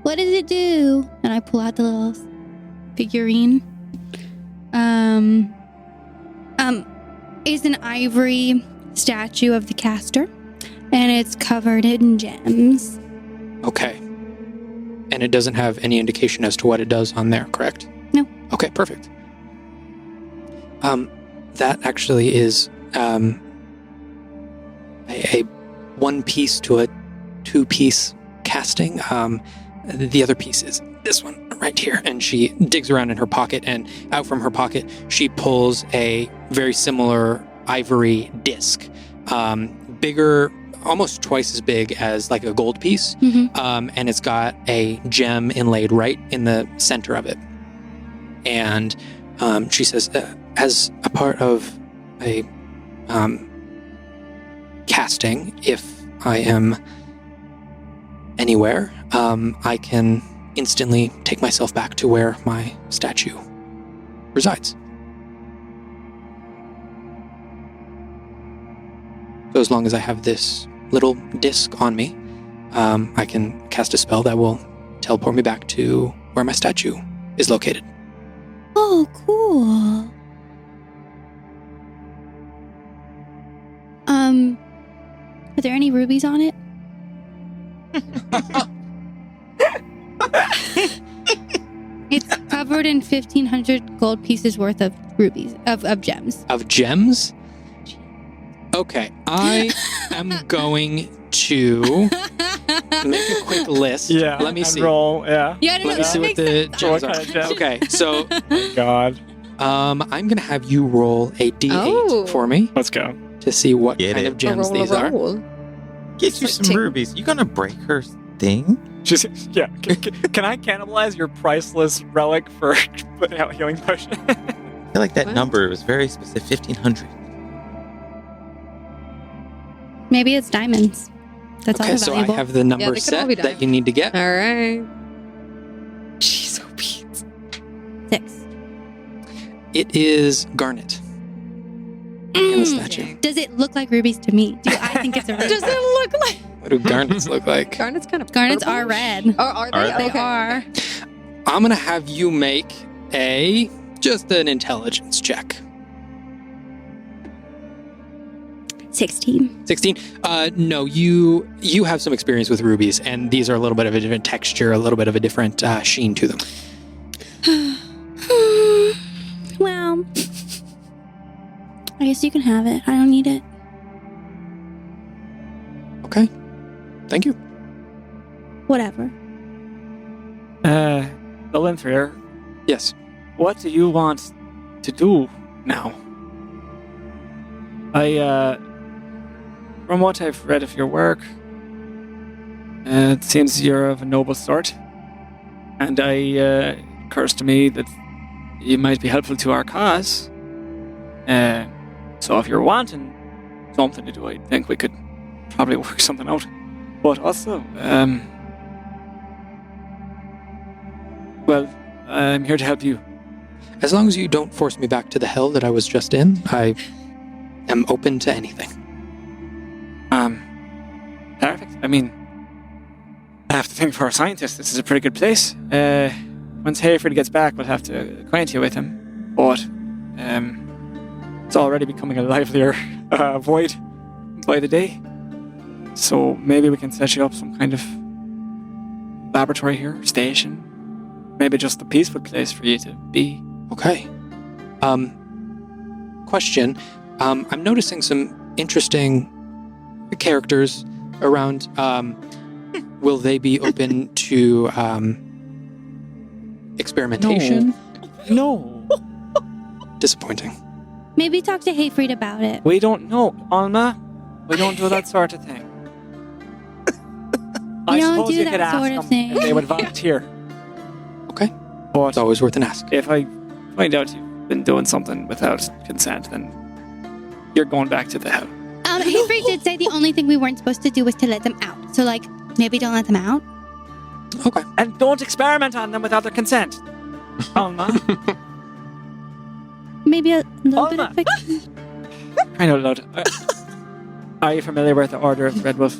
What does it do? And I pull out the little figurine. It's an ivory statue of the caster, and it's covered in gems. Okay. And it doesn't have any indication as to what it does on there, correct? No. Okay, perfect. That actually is a one piece to a two-piece casting. The other piece is this one right here. And she digs around in her pocket, and out from her pocket, she pulls a very similar ivory disc. Bigger, almost twice as big as like a gold piece. Mm-hmm. And it's got a gem inlaid right in the center of it. And she says, as a part of a casting, if I am anywhere, I can instantly take myself back to where my statue resides. So as long as I have this little disc on me, I can cast a spell that will teleport me back to where my statue is located. Oh, cool. Are there any rubies on it? It's covered in 1,500 gold pieces worth of rubies, of gems. Of gems? Okay, I am going to make a quick list. Yeah. Let me and see. roll. Yeah. Yeah, Let me see what the gems What are. kind of gems? Okay, so Oh, God. I'm gonna have you roll a d8 Oh. for me Let's go. to see what Get kind it. of gems these are. Get you Like some ting- rubies. You gonna break her thing? Just, yeah. Can I cannibalize your priceless relic for healing potion? I feel like that What? number was very specific. 1,500. Maybe it's diamonds. That's Okay, also so I valuable. have the number they could all set be that you need to get. All right. Jeez, oh, Pete. 6. It is garnet in the statue. Does it look like rubies to me? Do I think it's a ruby? Does it look like What do garnets look like? garnets? Kind of Garnets purple? are red. Oh, are they? Are They Okay. are. I'm gonna have you make just an intelligence check. 16. 16. No, you have some experience with rubies, and these are a little bit of a different texture, a little bit of a different sheen to them. I guess you can have it. I don't need it. Okay. Thank you. Whatever. The Linthrier, Yes. what do you want to do now? From what I've read of your work, it seems you're of a noble sort, and it occurs to me that you might be helpful to our cause. So if you're wanting something to do, I think we could probably work something out. But also, well, I'm here to help you. As long as you don't force me back to the hell that I was just in, I am open to anything. Perfect. I mean, I have to think for a scientist, this is a pretty good place. Once Hayford gets back, we'll have to acquaint you with him. But it's already becoming a livelier void by the day. So maybe we can set you up some kind of laboratory here, station. Maybe just a peaceful place for you to be. Okay. Question. I'm noticing some interesting characters around. Will they be open to experimentation? No. Disappointing. Maybe talk to Hayfried about it. We don't know, Olma. We don't do that sort of thing. I don't suppose do you that could ask sort of them thing. if they would volunteer. Okay. But It's always worth an ask. if I find out you've been doing something without consent, then you're going back to the hell. Hayfried did say the only thing we weren't supposed to do was to let them out. So, like, maybe don't let them out. Okay. And don't experiment on them without their consent. Olma. Maybe a little bit Olma. of I know loud. Are you familiar with the Order of the Red Wolf?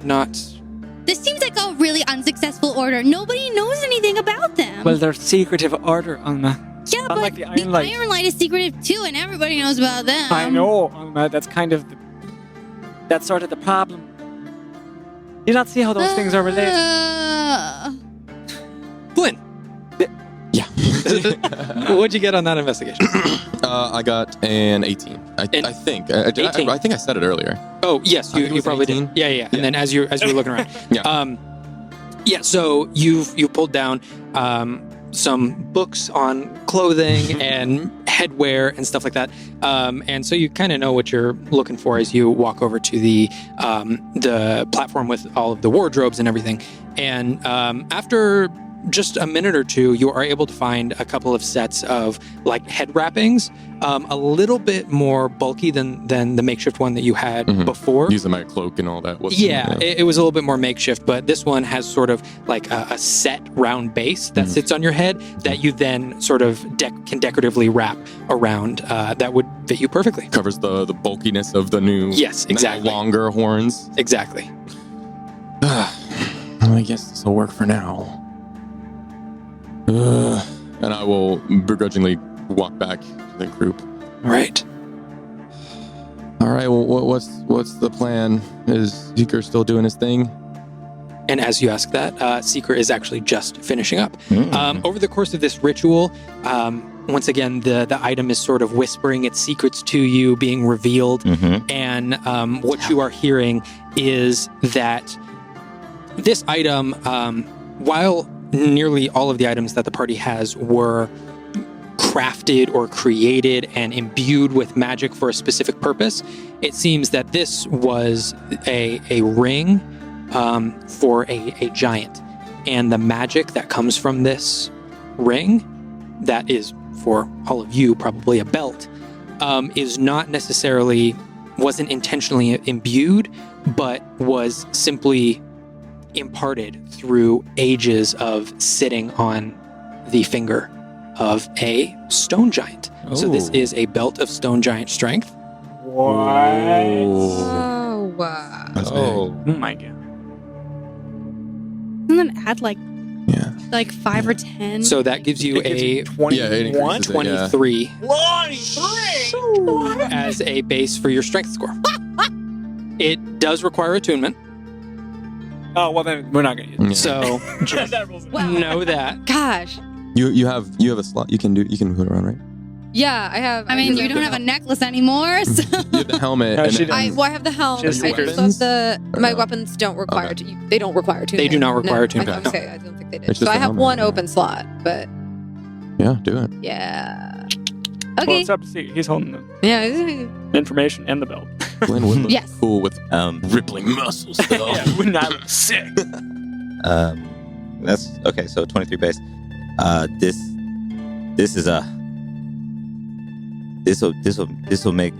Not. This seems like a really unsuccessful order. Nobody knows anything about them. Well, they're secretive order, Olma. yeah, but unlike the Iron Light. Iron Light is secretive too, and everybody knows about them. I know, Olma. That's kind of that's sort of the problem. You not see how those things are related? Flynn. Yeah. What'd you get on that investigation? I got an 18. I think. I think I said it earlier. Oh yes, I think it you was probably 18. did. Yeah. And then as you're looking around, Yeah. So you pulled down some books on clothing and headwear and stuff like that, and so you kind of know what you're looking for as you walk over to the platform with all of the wardrobes and everything. And after just a minute or two, you are able to find a couple of sets of like head wrappings, a little bit more bulky than the makeshift one that you had before. Using my cloak and all that. It was a little bit more makeshift, but this one has sort of like a set round base that sits on your head that you then sort of can decoratively wrap around. That would fit you perfectly. Covers the bulkiness of the new. Yes, exactly. Longer horns. Exactly. I guess this will work for now. And I will begrudgingly walk back to the group. All right. All right. Well, what's the plan? Is Seeker still doing his thing? And as you ask that, Seeker is actually just finishing up. Over the course of this ritual, once again, the item is sort of whispering its secrets to you, being revealed. And what you are hearing is that this item, while nearly all of the items that the party has were crafted or created and imbued with magic for a specific purpose, it seems that this was a ring for a giant. And the magic that comes from this ring, that is for all of you probably a belt, is not necessarily, wasn't intentionally imbued, but was simply imparted through ages of sitting on the finger of a stone giant. So this is a belt of stone giant strength. What? Oh, wow. That's big. Oh my god. And then add like Yeah. 5 or 10. So that gives you a 20. Yeah, it increases it, 23 23. as a base for your strength score. It does require attunement, Oh well, then we're not gonna use it. Yeah. so just That rules it. Wow. know that. Gosh. You have a slot. You can move around, right? Yeah, I have. I mean, you don't have a necklace anymore, so. You have the helmet. No, and she then- doesn't. I have the helm. She has I weapons? also have Or my no? weapons don't require Okay. they don't require tuning. They do not require tuning. I don't think they did. It's So just I a have helmet. one open slot, but Yeah, do it. yeah. Well, Okay. it's up to see. He's holding the Yeah. information and the belt. Flynn would look Yes. cool with Um, rippling muscles. Though. Yeah, wouldn't that look sick? That's okay. So 23 base. This is a. This will make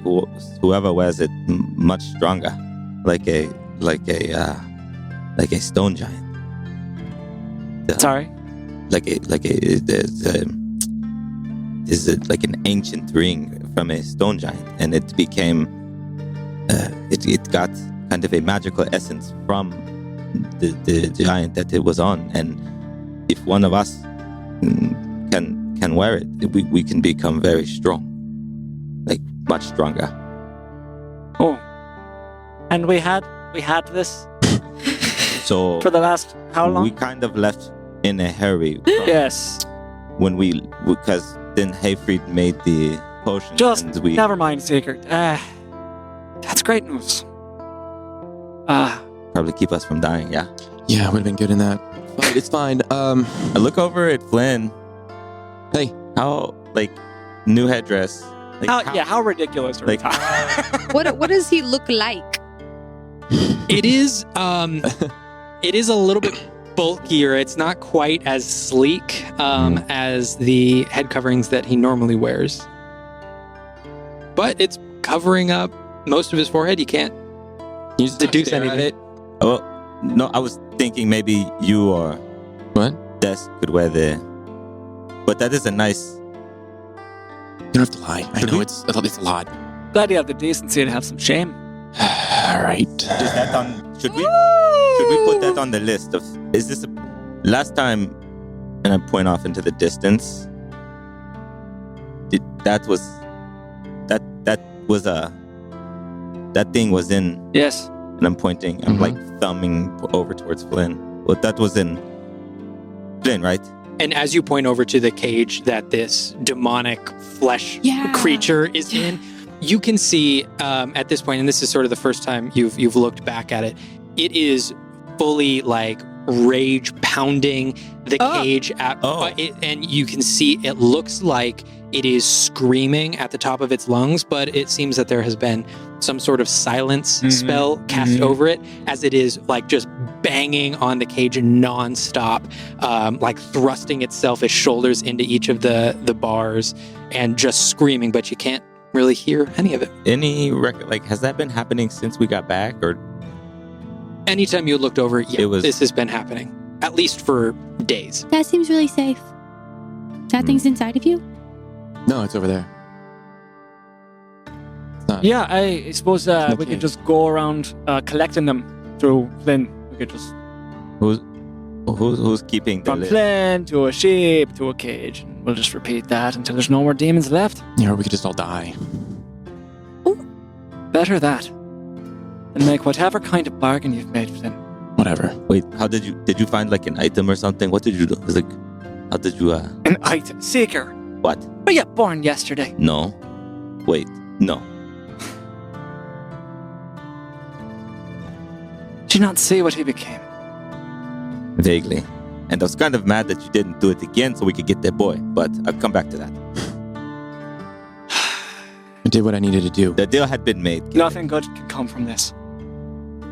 whoever wears it much stronger, like a stone giant. Sorry. Like like an ancient ring from a stone giant, and it became it got kind of a magical essence from the giant that it was on, and if one of us can wear it, we can become very strong, like much stronger. Oh. And we had this So for the last how long? we kind of left in a hurry Yes. when because then Hayfried made the potion. Just and we never mind, Seeker. That's great news. probably keep us from dying. Yeah. Yeah, would have been good in that. But it's fine. I look over at Flynn. Hey. How new headdress? Like, how ridiculous are we like- talking? What does he look like? It is it is a little bit bulkier. It's not quite as sleek as the head coverings that he normally wears. But it's covering up most of his forehead. You can't You just deduce stare at anything. it. Oh no, I was thinking maybe you or What? Des could wear the. But that is a nice. You don't have to lie. I Should know we- it's a lot. Glad you have the decency to have some shame. All right. Is that on? Should we put that on the list of? Is this last time? And I point off into the distance. That thing was in. Yes. And I'm pointing. I'm like thumbing over towards Flynn. Well, that was in Flynn, right? And as you point over to the cage that this demonic flesh Yeah. creature is in, you can see at this point, and this is sort of the first time you've looked back at it, it is fully like rage pounding the cage at, and you can see it looks like it is screaming at the top of its lungs, but it seems that there has been some sort of silence spell cast over it as it is like just banging on the cage nonstop, like thrusting itself, its shoulders into each of the bars and just screaming, but you can't really hear any of it. Any record? Like, has that been happening since we got back, or? Anytime you looked over, It was- this has been happening, at least for days. That seems really safe. That thing's inside of you? No, it's over there. It's not. Yeah, I suppose we Okay. could just go around collecting them through Flynn. We could just Who's keeping the from list? Flynn to a sheep to a cage. And we'll just repeat that until there's no more demons left. Yeah, or we could just all die. Better that. And make whatever kind of bargain you've made, Flynn. Whatever. Wait, how did you find like an item or something? What did you do? It was like, how did you An item. Seeker. what? Were you born yesterday? No. Wait, no. Did you not see what he became? Vaguely. And I was kind of mad that you didn't do it again so we could get that boy, but I'll come back to that. I did what I needed to do. The deal had been made. Nothing good can come from this.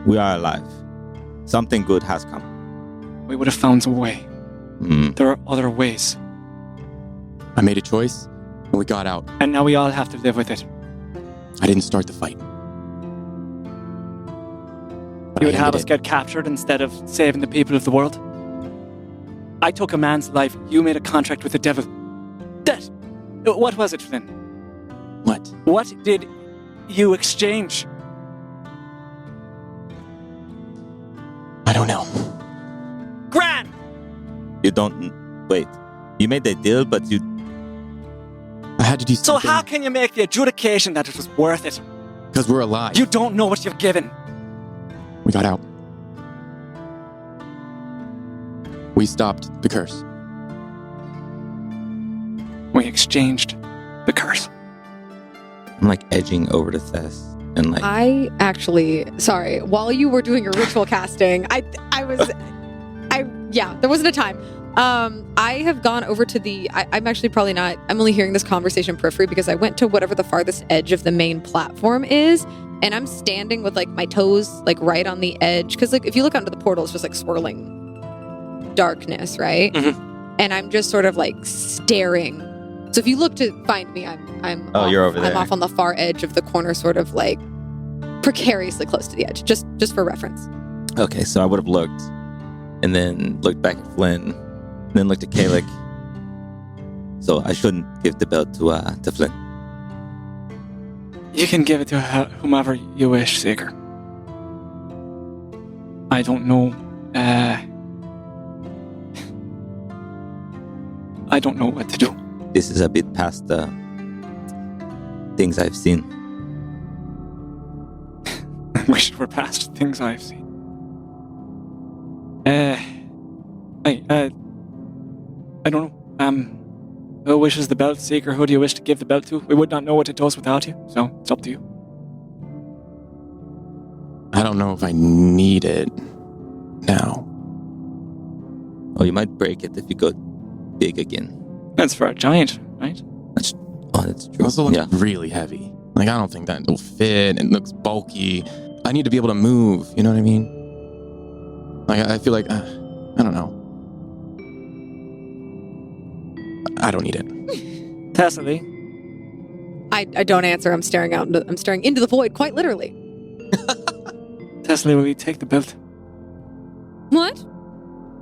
We are alive. Something good has come. We would have found a way. Hmm. There are other ways. I made a choice, and we got out. And now we all have to live with it. I didn't start the fight. But You I would have ended us get captured instead of saving the people of the world. I took a man's life. You made a contract with the devil. That. What was it, Flynn? it. What? What did you exchange? I don't know. Gran! You don't. Wait. You made the deal, but you. I had to do So something. how can you make the adjudication that it was worth it? Because we're alive. You don't know what you've given. We got out. We stopped the curse. we exchanged the curse. I'm like edging over to Thess and like I actually, sorry, while you were doing your ritual casting, there wasn't a time. I have gone over to I'm actually probably not, I'm only hearing this conversation periphery because I went to whatever the farthest edge of the main platform is, and I'm standing with like my toes like right on the edge. Cause like if you look out into the portal, it's just like swirling darkness, right? Mhm. And I'm just sort of like staring. So if you look to find me, I'm Oh, off, you're over there. I'm off on the far edge of the corner, sort of like precariously close to the edge, just for reference. okay, so I would have looked and then looked back at Flynn and then looked at Ceallach. So I shouldn't give the belt to Flynn. You can give it to whomever you wish, Seeker. I don't know. I don't know what to do. This is a bit past the things I've seen. I wish it were past things I've seen. I don't know. Who wishes the belt, Seeker? Who do you wish to give the belt to? We would not know what it does without you, so it's up to you. I don't know if I need it now. Oh, you might break it if you go big again. That's for a giant, right? That's true. It also looks Yeah. really heavy. Like, I don't think that will fit. It looks bulky. I need to be able to move. You know what I mean? Like, I feel like, I don't know. I don't need it. Thessaly, I don't answer. I'm staring into the void, quite literally. Thessaly, will you take the belt? What?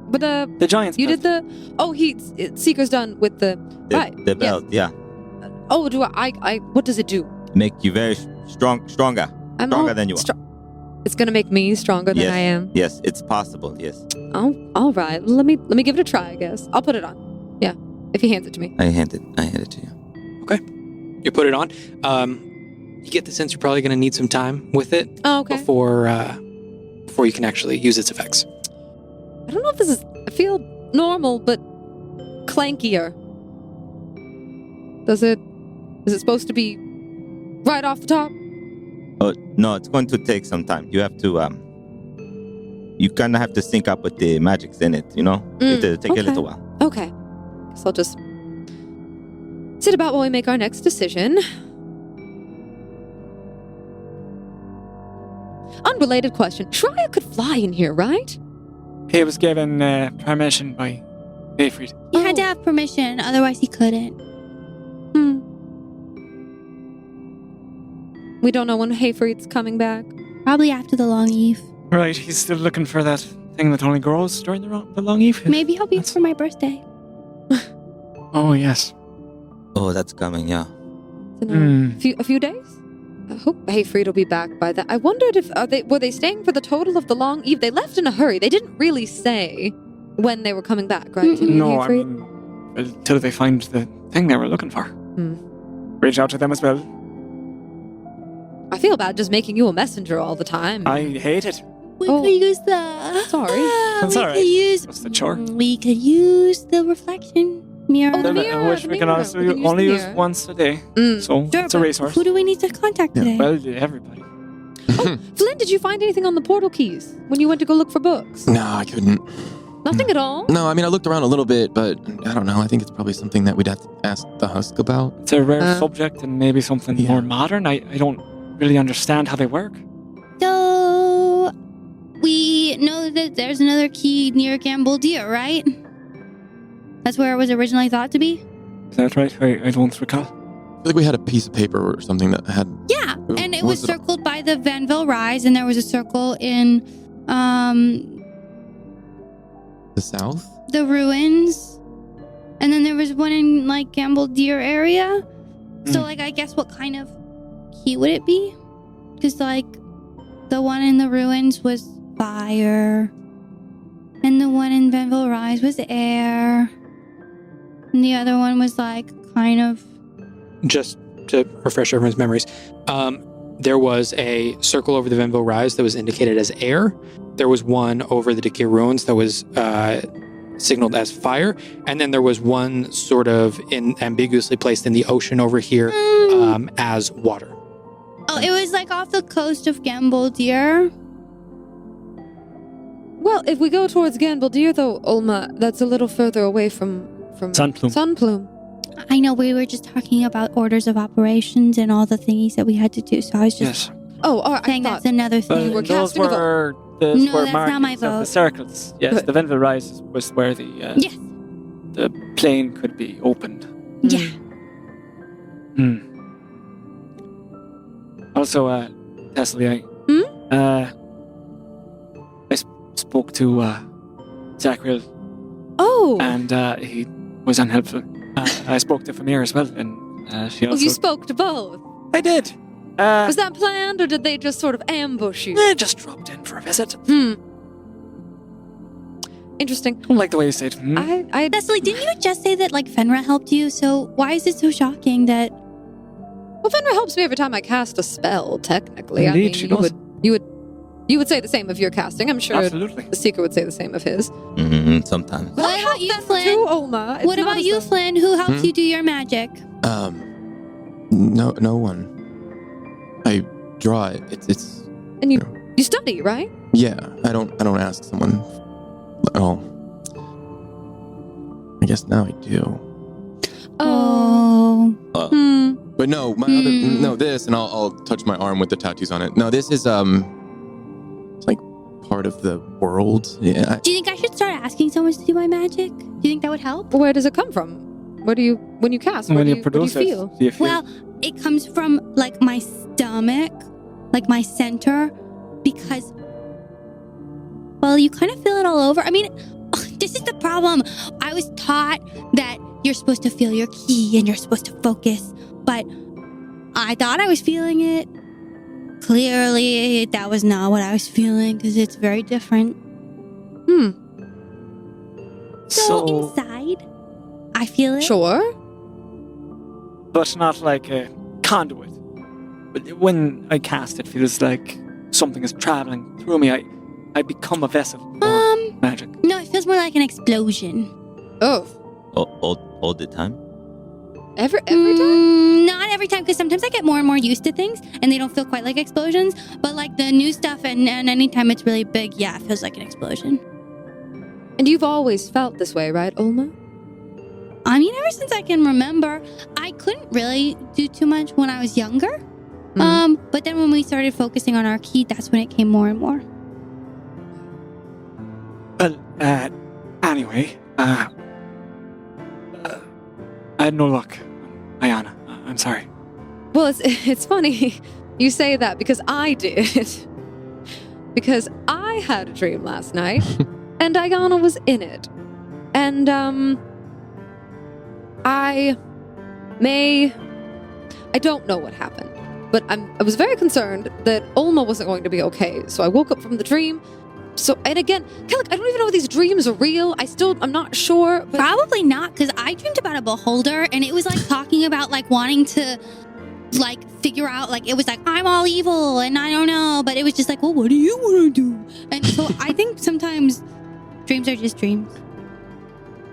But The giant's you belt. did Seeker's done with the right. The belt, yeah. Oh, do I what does it do? Make you very stronger. I'm Stronger than you are. It's gonna make me stronger than Yes. I am. Yes, it's possible, yes. Oh, all right. Let me give it a try, I guess. I'll put it on. Yeah, if he hands it to me. I hand it to you. You put it on. You get the sense you're probably going to need some time with it Oh, okay. before you can actually use its effects. I don't know if I feel normal, but clankier. Is it supposed to be right off the top? Oh, no, it's going to take some time. You have to, you kind of have to sync up with the magics in it, you know? It'll take a little while. Okay. Guess I'll just sit about while we make our next decision. Unrelated question. Shreya could fly in here, right? He was given permission by Bayfried. He had to have permission, otherwise he couldn't. We don't know when Hayfried's coming back. Probably after the long eve. Right, he's still looking for that thing that only grows during the long eve. Maybe he'll be for my birthday. Oh, yes. Oh, that's coming, yeah. A few days? I hope Hayfried will be back by then. I wondered if were they staying for the total of the long eve? They left in a hurry. They didn't really say when they were coming back, right? Timmy and No, I Hayfried? mean, until they find the thing they were looking for. Reach out to them as well. I feel bad just making you a messenger all the time. I hate it. We Oh. could use the... Sorry. That's we all right. could use... What's the chore? We could use the reflection mirror. Oh, the mirror, Which the we can mirror. also We can use only the use mirror. once a day. So Sure, it's a but resource. Who do we need to contact today? Well, everybody. Flynn, did you find anything on the portal keys when you went to go look for books? No, I couldn't. Nothing at all? No, I mean, I looked around a little bit, but I don't know. I think it's probably something that we'd have to ask the husk about. It's a rare subject and maybe something Yeah. more modern. I don't really understand how they work. So, we know that there's another key near Gambledeer, right? That's where it was originally thought to be? Is that right? I don't recall. I feel like we had a piece of paper or something that had. Yeah, and it was Was it- circled by the Vanville Rise, and there was a circle in The south? the ruins, and then there was one in like Gambledeer area. So, like, I guess what kind of key would it be? Because like the one in the ruins was fire, and the one in Vanville Rise was air, and the other one was like kind of. Just to refresh everyone's memories, there was a circle over the Venville Rise that was indicated as air. There was one over the Dikir Ruins that was signaled as fire, and then there was one sort of ambiguously placed in the ocean over here as water. Oh, it was like off the coast of Gambeldir. Well, if we go towards Gambeldir, though, Olma, that's a little further away from Sunplume. Sunplume. I know we were just talking about orders of operations and all the thingies that we had to do, so I was just Yes. Oh, all right. saying that's another thing. were Those casting a vote. were No, that's not my markings of the vote. circles. Yes, Good. the Venville Rise was where the Yes. the plane could be opened. Yeah. Hmm. Also, Thessaly, I spoke to Zachriel, Oh, and he was unhelpful. I spoke to Famir as well, and she oh, also. you spoke to both. I did. Was that planned, or did they just sort of ambush you? They just dropped in for a visit. Interesting. I don't like the way you say it. Hmm? I Thessaly, didn't you just say that like Fenra helped you? So why is it so shocking that? Well, Fenrir helps me every time I cast a spell. Technically, Indeed, I mean, she you does. would say the same of your casting. I'm sure Absolutely. the Seeker would say the same of his. Sometimes. What I about help you, them Flynn? too, Olma. It's What not about as you, though- Flynn? Who helps you do your magic? No one. I draw it. It's And you study, right? yeah. I don't ask someone. Oh, I guess now I do. Oh. But no, my other this, and I'll touch my arm with the tattoos on it. No, this is it's like part of the world. Yeah. Do you think I should start asking someone to do my magic? Do you think that would help? Where does it come from? When you cast? When what you do produce you it, feel? do you feel? Well, it comes from like my stomach, like my center, because, well, you kind of feel it all over. I mean, this is the problem. I was taught that you're supposed to feel your ki and you're supposed to focus, but I thought I was feeling it. Clearly, that was not what I was feeling because it's very different. So inside, I feel it. Sure. but not like a conduit. But when I cast, it feels like something is traveling through me. I become a vessel for magic. No, it feels more like an explosion. Oh, All the time? every time. Not every time, because sometimes I get more and more used to things, and they don't feel quite like explosions. But like the new stuff, and anytime it's really big, yeah, it feels like an explosion. And you've always felt this way, right, Olma? I mean, ever since I can remember, I couldn't really do too much when I was younger. But then when we started focusing on our ki, that's when it came more and more. Well, anyway, I had no luck, Ayana. I'm sorry. Well, it's funny you say that because I did. Because I had a dream last night, and Ayana was in it. And, I don't know what happened, but I was very concerned that Olma wasn't going to be okay. So I woke up from the dream. And again, Kellic, I don't even know if these dreams are real. I'm not sure. But Probably not, because I dreamed about a beholder, and it was like talking about like wanting to like figure out, like it was like I'm all evil and I don't know, but it was just like, well, what do you want to do? And so I think sometimes dreams are just dreams.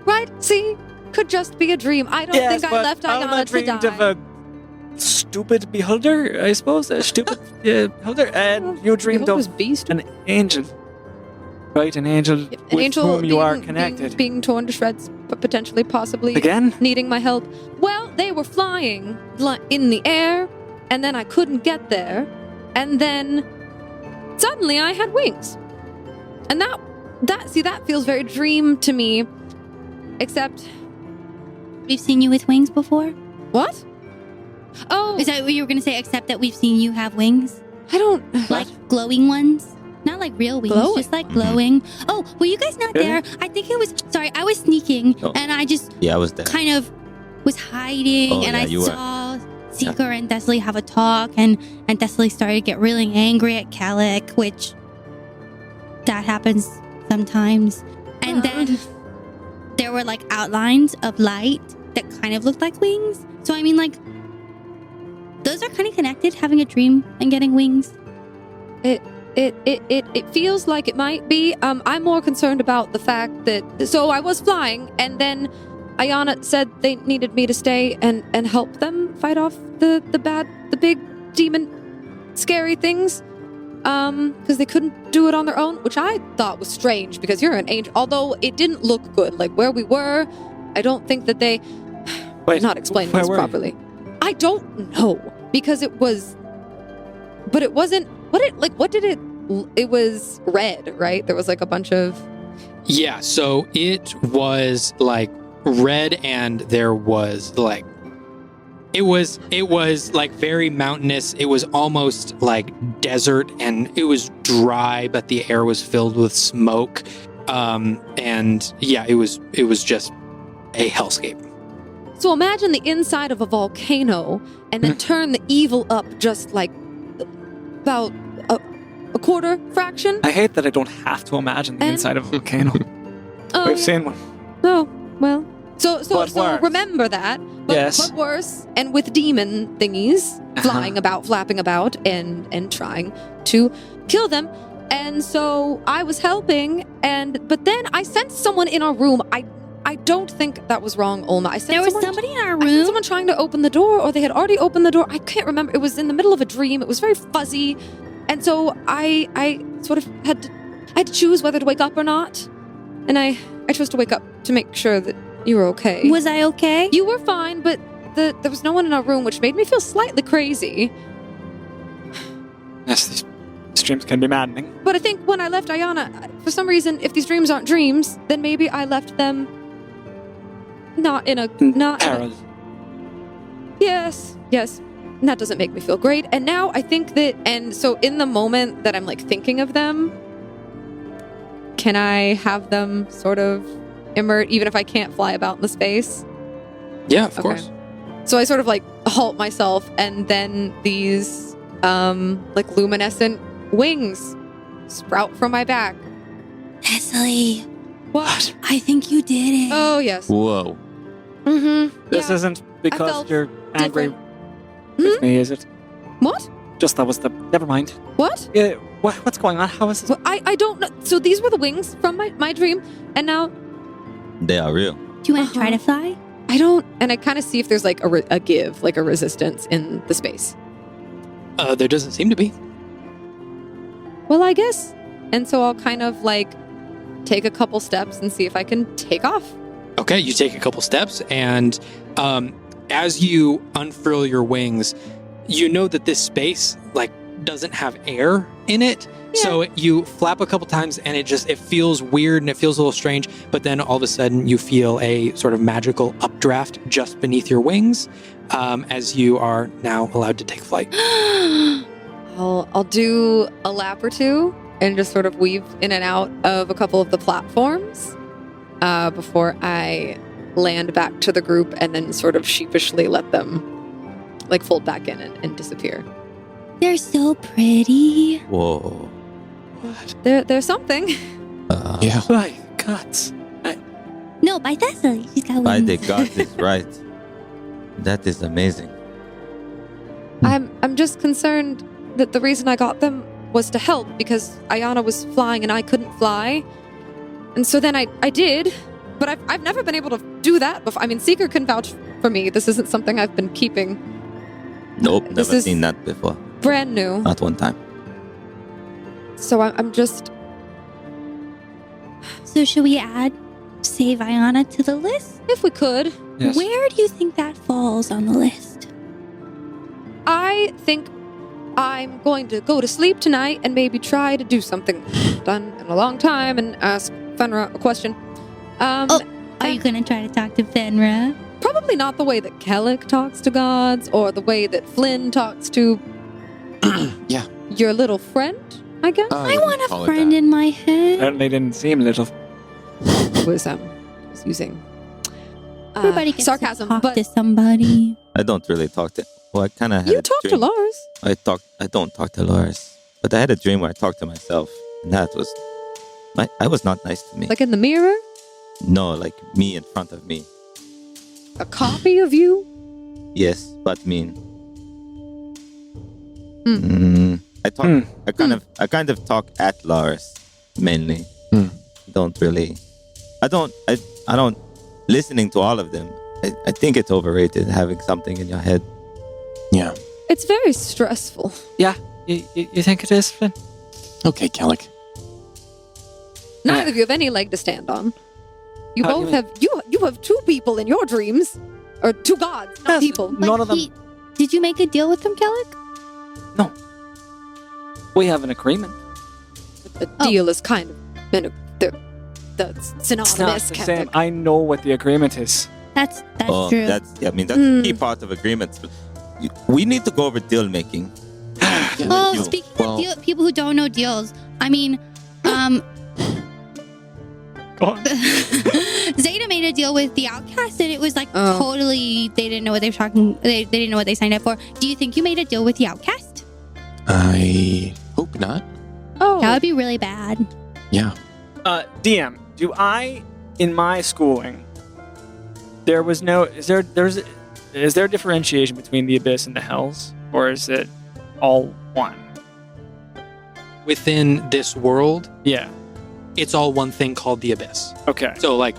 right? See, could just be a dream. I don't think I left Ayana to dreamed die. of a stupid beholder, I suppose. A stupid beholder. And you dreamed Beholder's of beast. an angel. Right? An angel An with angel whom you are being- connected. being torn to shreds, but potentially, possibly Again? needing my help. Well, they were flying in the air, and then I couldn't get there, and then suddenly I had wings, and that feels very dream to me. Except, We've seen you with wings before. what? Oh, Is that what you were going to say? Except that we've seen you have wings, I don't. like glowing ones. Not like real wings, Glowing? just like glowing. Oh, were you guys not Really? there? I think it was. Sorry, I was sneaking, Oh. and I just Yeah, I was there. kind of was hiding, Oh, and yeah, I you were. saw Seeker and Thessaly have a talk, and Thessaly started to get really angry at Ceallach, which that happens sometimes. And then there were like outlines of light that kind of looked like wings. So I mean, like, those are kind of connected, having a dream and getting wings. It feels like it might be. I'm more concerned about the fact that so I was flying, and then Ayana said they needed me to stay and help them fight off the big demon, scary things. Because they couldn't do it on their own, which I thought was strange because you're an angel. Although it didn't look good, like where we were, I don't think that they. Wait, not explaining where this were you? properly. I don't know because it was, but it wasn't. What did it? It was red, right? There was like a bunch of. Yeah, so it was like red, and there was like it was like very mountainous. It was almost like desert, and it was dry, but the air was filled with smoke. And yeah, it was just a hellscape. So imagine the inside of a volcano, and then turn the evil up just like about a quarter fraction. I hate that I don't have to imagine the And- inside of a volcano. Oh, We've yeah. seen one. Oh, well. So But worse. remember that. But, Yes. but worse, and with demon thingies flying about, flapping about, and trying to kill them. And so I was helping, but then I sensed someone in our room. I don't think that was wrong, Olma. I sensed There was someone, somebody in our I sensed room. someone trying to open the door, or they had already opened the door. I can't remember. It was in the middle of a dream. It was very fuzzy. And so I sort of had to choose whether to wake up or not. And I chose to wake up to make sure that you were okay. Was I okay? You were fine, but there was no one in our room, which made me feel slightly crazy. Yes, these streams can be maddening. But I think when I left Ayana, for some reason, if these dreams aren't dreams, then maybe I left them not in a Harold. Yes. And that doesn't make me feel great. And now I think that, and so in the moment that I'm like thinking of them, can I have them sort of emerge, even if I can't fly about in the space? Yeah, of Okay. course. So I sort of like halt myself, and then these like luminescent wings sprout from my back. Thessaly, What? I think you did it. Oh yes. Whoa. Mm-hmm. This Yeah. isn't because felt you're angry different. with me, is it? What? Just that was the. Never mind. What? Yeah, what's going on? How is this? Well, I don't know. So these were the wings from my dream, and now They are real. Do you want to try to fly? I don't. And I kind of see if there's like a give, like a resistance in the space. There doesn't seem to be. Well, I guess. And so I'll kind of like take a couple steps and see if I can take off. Okay, you take a couple steps, and as you unfurl your wings, you know that this space like doesn't have air in it. Yeah. So you flap a couple times, and it feels weird and it feels a little strange. But then all of a sudden, you feel a sort of magical updraft just beneath your wings, as you are now allowed to take flight. I'll do a lap or two and just sort of weave in and out of a couple of the platforms before I land back to the group, and then sort of sheepishly let them like fold back in and disappear. They're so pretty. Whoa. There's something. Yeah. My guts. No, by Thessaly. She's got By wings. the gods is right. That is amazing. I'm just concerned that the reason I got them was to help because Ayana was flying and I couldn't fly. And so then I did, but I've never been able to do that before. I mean, Seeker can vouch for me. This isn't something I've been keeping. Nope, This never is- seen that before. Brand new. Not one time. So I'm just... So should we add Save Ayana to the list? If we could, Yes. Where do you think that falls on the list? I think I'm going to go to sleep tonight and maybe try to do something done in a long time and ask Fenra a question. Are you going to try to talk to Fenra? Probably not the way that Kellic talks to gods or the way that Flynn talks to Yeah. your little friend, I guess. I want a friend in my head. Certainly didn't seem little. was using Everybody gets sarcasm, to talk but to somebody. I don't really talk to. Well, I kind of had you a talk to dream. Lars. I don't talk to Lars, but I had a dream where I talked to myself, and that was, I was not nice to me. Like in the mirror, No, like me in front of me. a copy of you. Yes, but mean. Hmm. talk. I kind of talk at Lars mainly. Don't really. I don't. Listening to all of them, I think it's overrated having something in your head. Yeah. It's very stressful. Yeah, you think it is, Flynn? Okay, Ceallach. Neither of you have any leg to stand on. You How do both you have you have two people in your dreams, or two gods, not Yes. people. None of them. Did you make a deal with him, Kellic? No. We have an agreement. A deal is kind of the synonymous. It's not the kind same. of- I know what the agreement is. That's Oh, true. that's a key part of agreements. We need to go over deal making. Oh, you. speaking Well- of people who don't know deals, I mean, Go on. Zeta made a deal with the Outcast, and it was like Oh. totally. They didn't know what they were talking. They didn't know what they signed up for. Do you think you made a deal with the Outcast? I hope not. Oh, That would be really bad. Yeah. DM, do I, in my schooling, there was no, is there differentiation between the Abyss and the Hells? Or is it all one? Within this world, Yeah. it's all one thing called the Abyss. Okay. So, like,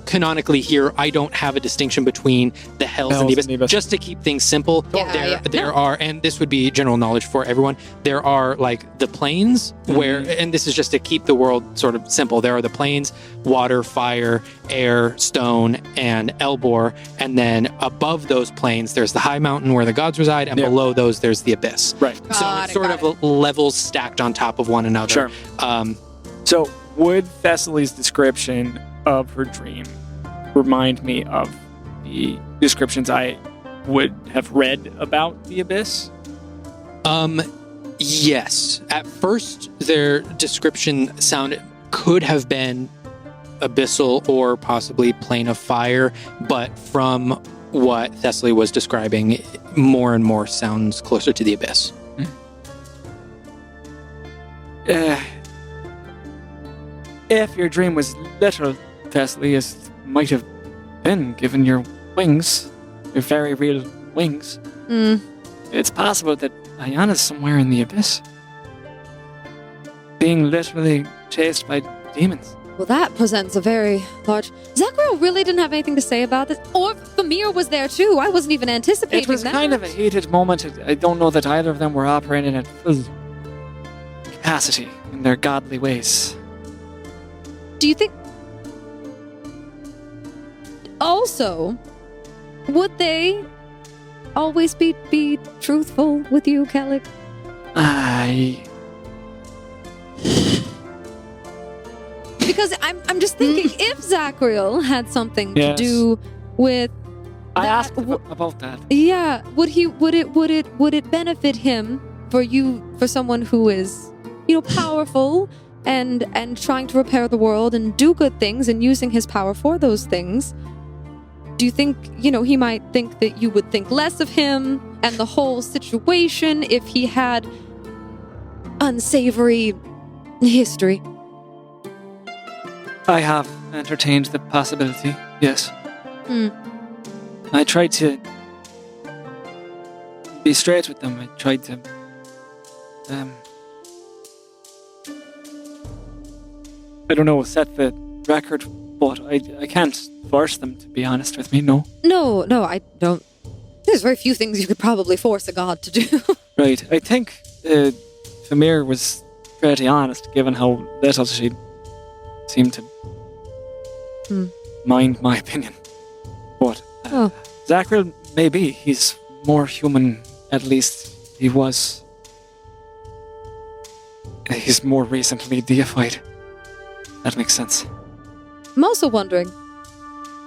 canonically here, I don't have a distinction between the Hells and the Abyss. Abyss. Just to keep things simple, Yeah, there are, and this would be general knowledge for everyone, there are, like, the planes where, and this is just to keep the world sort of simple, there are the planes, water, fire, air, stone, and Elbor, and then above those planes, there's the high mountain where the gods reside, and Yeah. below those, there's the Abyss. Right. So Got it's it, sort got of levels stacked on top of one another. Sure. So, would Thessaly's description of her dream remind me of the descriptions I would have read about the Abyss? Yes. At first, their description could have been abyssal or possibly plane of fire, but from what Thessaly was describing, more and more sounds closer to the Abyss. If your dream was literal, Thessaly, as it might have been given your wings, your very real wings, it's possible that Ayana's somewhere in the Abyss, being literally chased by demons. well, that presents a very large. Zachariel really didn't have anything to say about this, or Famir was there too. I wasn't even anticipating It was that. kind of a heated moment. I don't know that either of them were operating at full capacity in their godly ways. Do you think? Also, would they always be truthful with you, Kellic? Because I'm just thinking, if Zachariel had something Yes. to do with, I that, asked about that. yeah, would it benefit him for someone who is, powerful and trying to repair the world and do good things and using his power for those things? Do you think, he might think that you would think less of him and the whole situation if he had unsavory history? I have entertained the possibility, yes. I tried to be straight with them. I tried to I don't know, set the record, but I can't force them, to be honest with me, no. No, I don't. There's very few things you could probably force a god to do. Right, I think Famir was pretty honest, given how little she seemed to mind my opinion. But Zachariel, maybe, he's more human, at least he was. He's more recently deified. That makes sense. I'm also wondering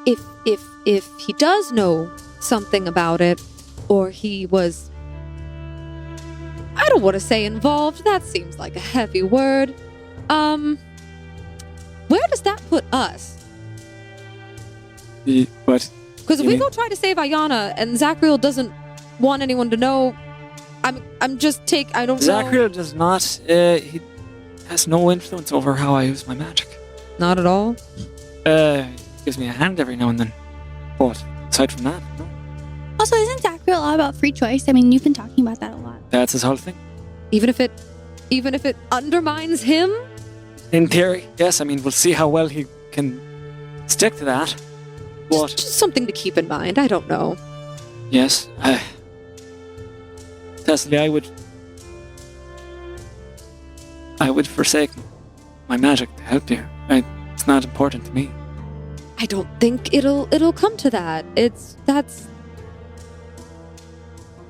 if he does know something about it, or he was, I don't want to say involved, that seems like a heavy word. Where does that put us? But Because if You we mean- go try to save Ayana and Zachariel doesn't want anyone to know, I'm just I don't know. Zachariel does not, he has no influence over how I use my magic. Not at all. Gives me a hand every now and then. But aside from that, no. Also, isn't Zachariel all about free choice? I mean, you've been talking about that a lot. That's his whole thing. Even if it undermines him? In theory, yes. I mean, we'll see how well he can stick to that. But Just something to keep in mind. I don't know. yes, Thessaly, I would forsake my magic to help you. It's not important to me. I don't think it'll come to that.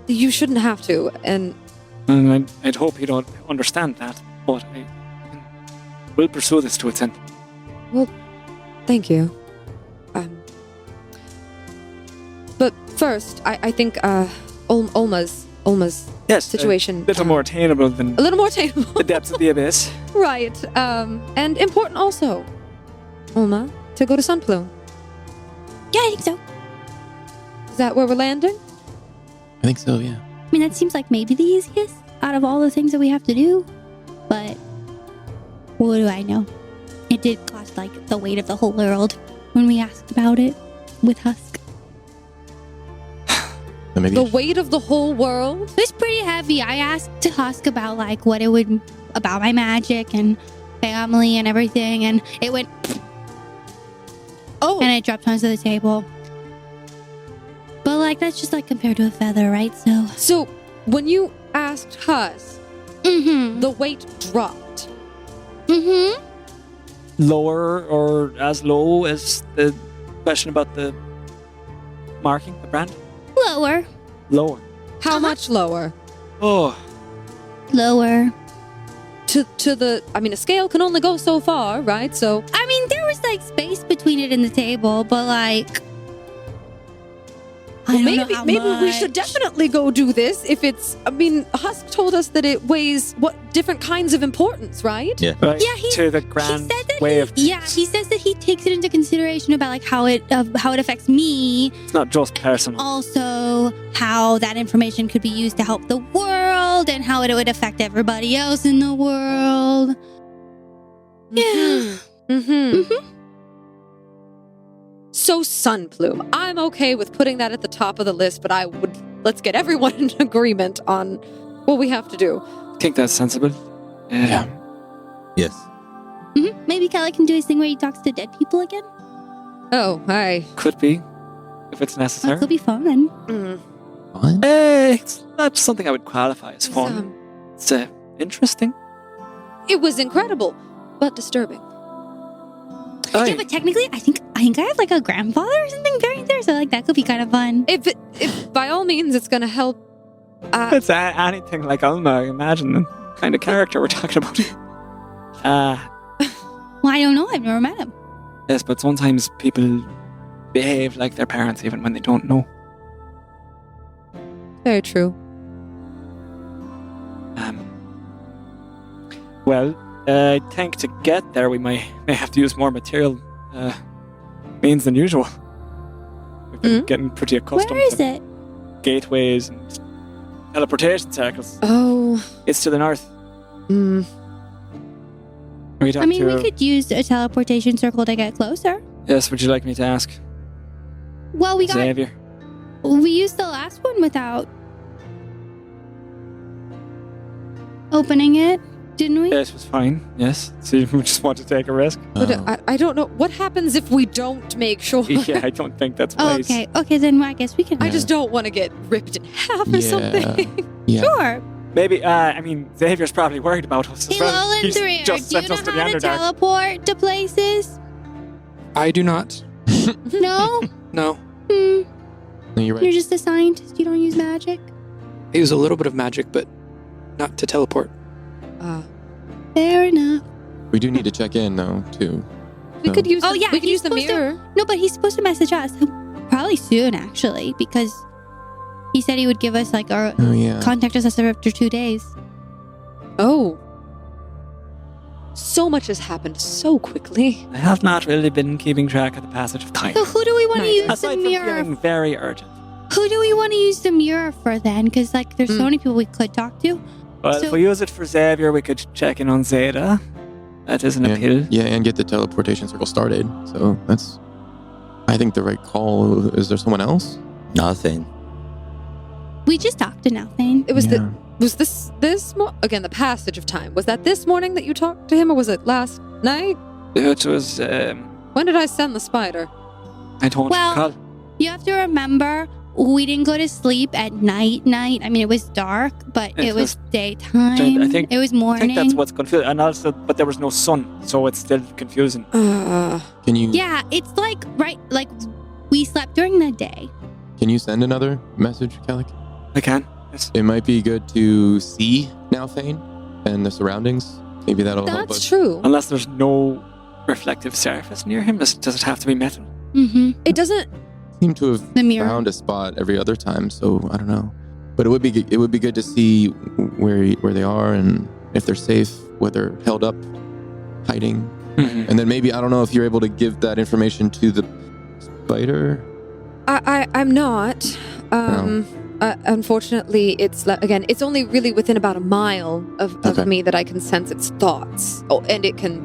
You shouldn't have to, and And I'd hope you don't understand that, but I will pursue this to its end. thank you. But first, I think Olma's Yes, situation a little more attainable than a little more attainable. the depths of the abyss. Right. And important also, Olma, to go to Sunplume. Yeah, I think so. Is that where we're landing? I think so, yeah. I mean, that seems like maybe the easiest out of all the things that we have to do. But what do I know? It did cost like the weight of the whole world when we asked about it with Husk. So maybe The weight of the whole world? It was pretty heavy. I asked to Husk about like what it would about my magic and family and everything, and it went Oh, and it dropped onto the table. But like that's just like compared to a feather, right? so when you asked Husk, Mm-hmm. the weight dropped. Mm-hmm. Lower or as low as the question about the marking, the brand? Lower. Lower. How much lower? Oh, Lower. To the, I mean, a scale can only go so far, right? So I mean, there was like space between it and the table, but like I don't know how maybe we much. should definitely go do this if it's, I mean, Husk told us that it weighs different kinds of importance, right? Yeah. right. Yeah, to the He grand said that way of he says that he takes it into consideration about like how it affects me, it's not just personal. also how that information could be used to help the world and how it would affect everybody else in the world. Yeah. Mm-hmm. So Sunplume, I'm okay with putting that at the top of the list, but let's get everyone in agreement on what we have to do. I think that's sensible. Yeah. Yes. Maybe Kelly can do his thing where he talks to dead people again. Oh, hi. Could be, if it's That necessary. could be fun. fun. It's not something I would qualify as fun. Um, It's interesting. It was incredible, but disturbing. Yeah, but technically, I think I have like a grandfather or something buried there, so like that could be kind of fun. If by all means it's going to help. It's anything like Olma, imagine the kind of character we're talking about. Well, I don't know. I've never met him. Yes, but sometimes people behave like their parents even when they don't know. Very true. Well, I think to get there we may have to use more material means than usual. We've been getting pretty accustomed Where is to it? gateways and teleportation circles. Oh. It's to the north. Mm. We'd have I mean, to, we could use a teleportation circle to get closer. Yes, would you like me to ask Well, we Xavier? used the last one without opening it, didn't we? Yes, it was fine. Yes. So you just want to take a risk? But Oh. I don't know. What happens if we don't make sure? Yeah, I don't think that's Oh, wise. okay, then I guess we can. I just don't want to get ripped in half or Yeah. something. Yeah. Sure. Maybe, I mean, Xavier's probably worried about us as Hey, well. Lolan He's 3, just do you sent know us to the how to Underdark. teleport to places? I do not. No? No. Hmm. No, you're You're right. just a scientist. You don't use magic. I use a little bit of magic, but not to teleport. Fair enough. We do need to check in, though, too. We could use. Oh, yeah, we could he's use the supposed to- mirror. No, but he's supposed to message us. Probably soon, actually, because he said he would give us like our Oh, yeah. contact us after 2 days. Oh. So much has happened so quickly. I have not really been keeping track of the passage of time. So who do we want to Nice. use the Aside from mirror? feeling very urgent. Who do we want to use the mirror for then? Because like there's so many people we could talk to. Well, So- if we use it for Xavier, we could check in on Zeta. That is an appeal. Yeah, and get the teleportation circle started. So that's, I think, the right call. Is there someone else? Nothing. We just talked to Nalthane. It was Yeah. Was this again, the passage of time, was that this morning that you talked to him, or was it last night? It was, When did I send the spider? I don't Well, recall. You have to remember, we didn't go to sleep at night. I mean, it was dark, but It it was was- daytime. I think- it was I morning. think that's what's confusing. And also, but there was no sun, so it's still confusing. Can you Yeah, it's like we slept during the day. can you send another message, Ceallach? I can. Yes. It might be good to see Nalthane and the surroundings. Maybe that'll help That's us. true. Unless there's no reflective surface near him, does it have to be metal? Mm-hmm. It doesn't. Seem to have The mirror. found a spot every other time, so I don't know. But it would be good to see where they are and if they're safe, whether held up, hiding, Mm-hmm. and then maybe I don't know if you're able to give that information to the spider. I'm not. Unfortunately, it's only really within about a mile of Okay. me that I can sense its thoughts. Oh, and it can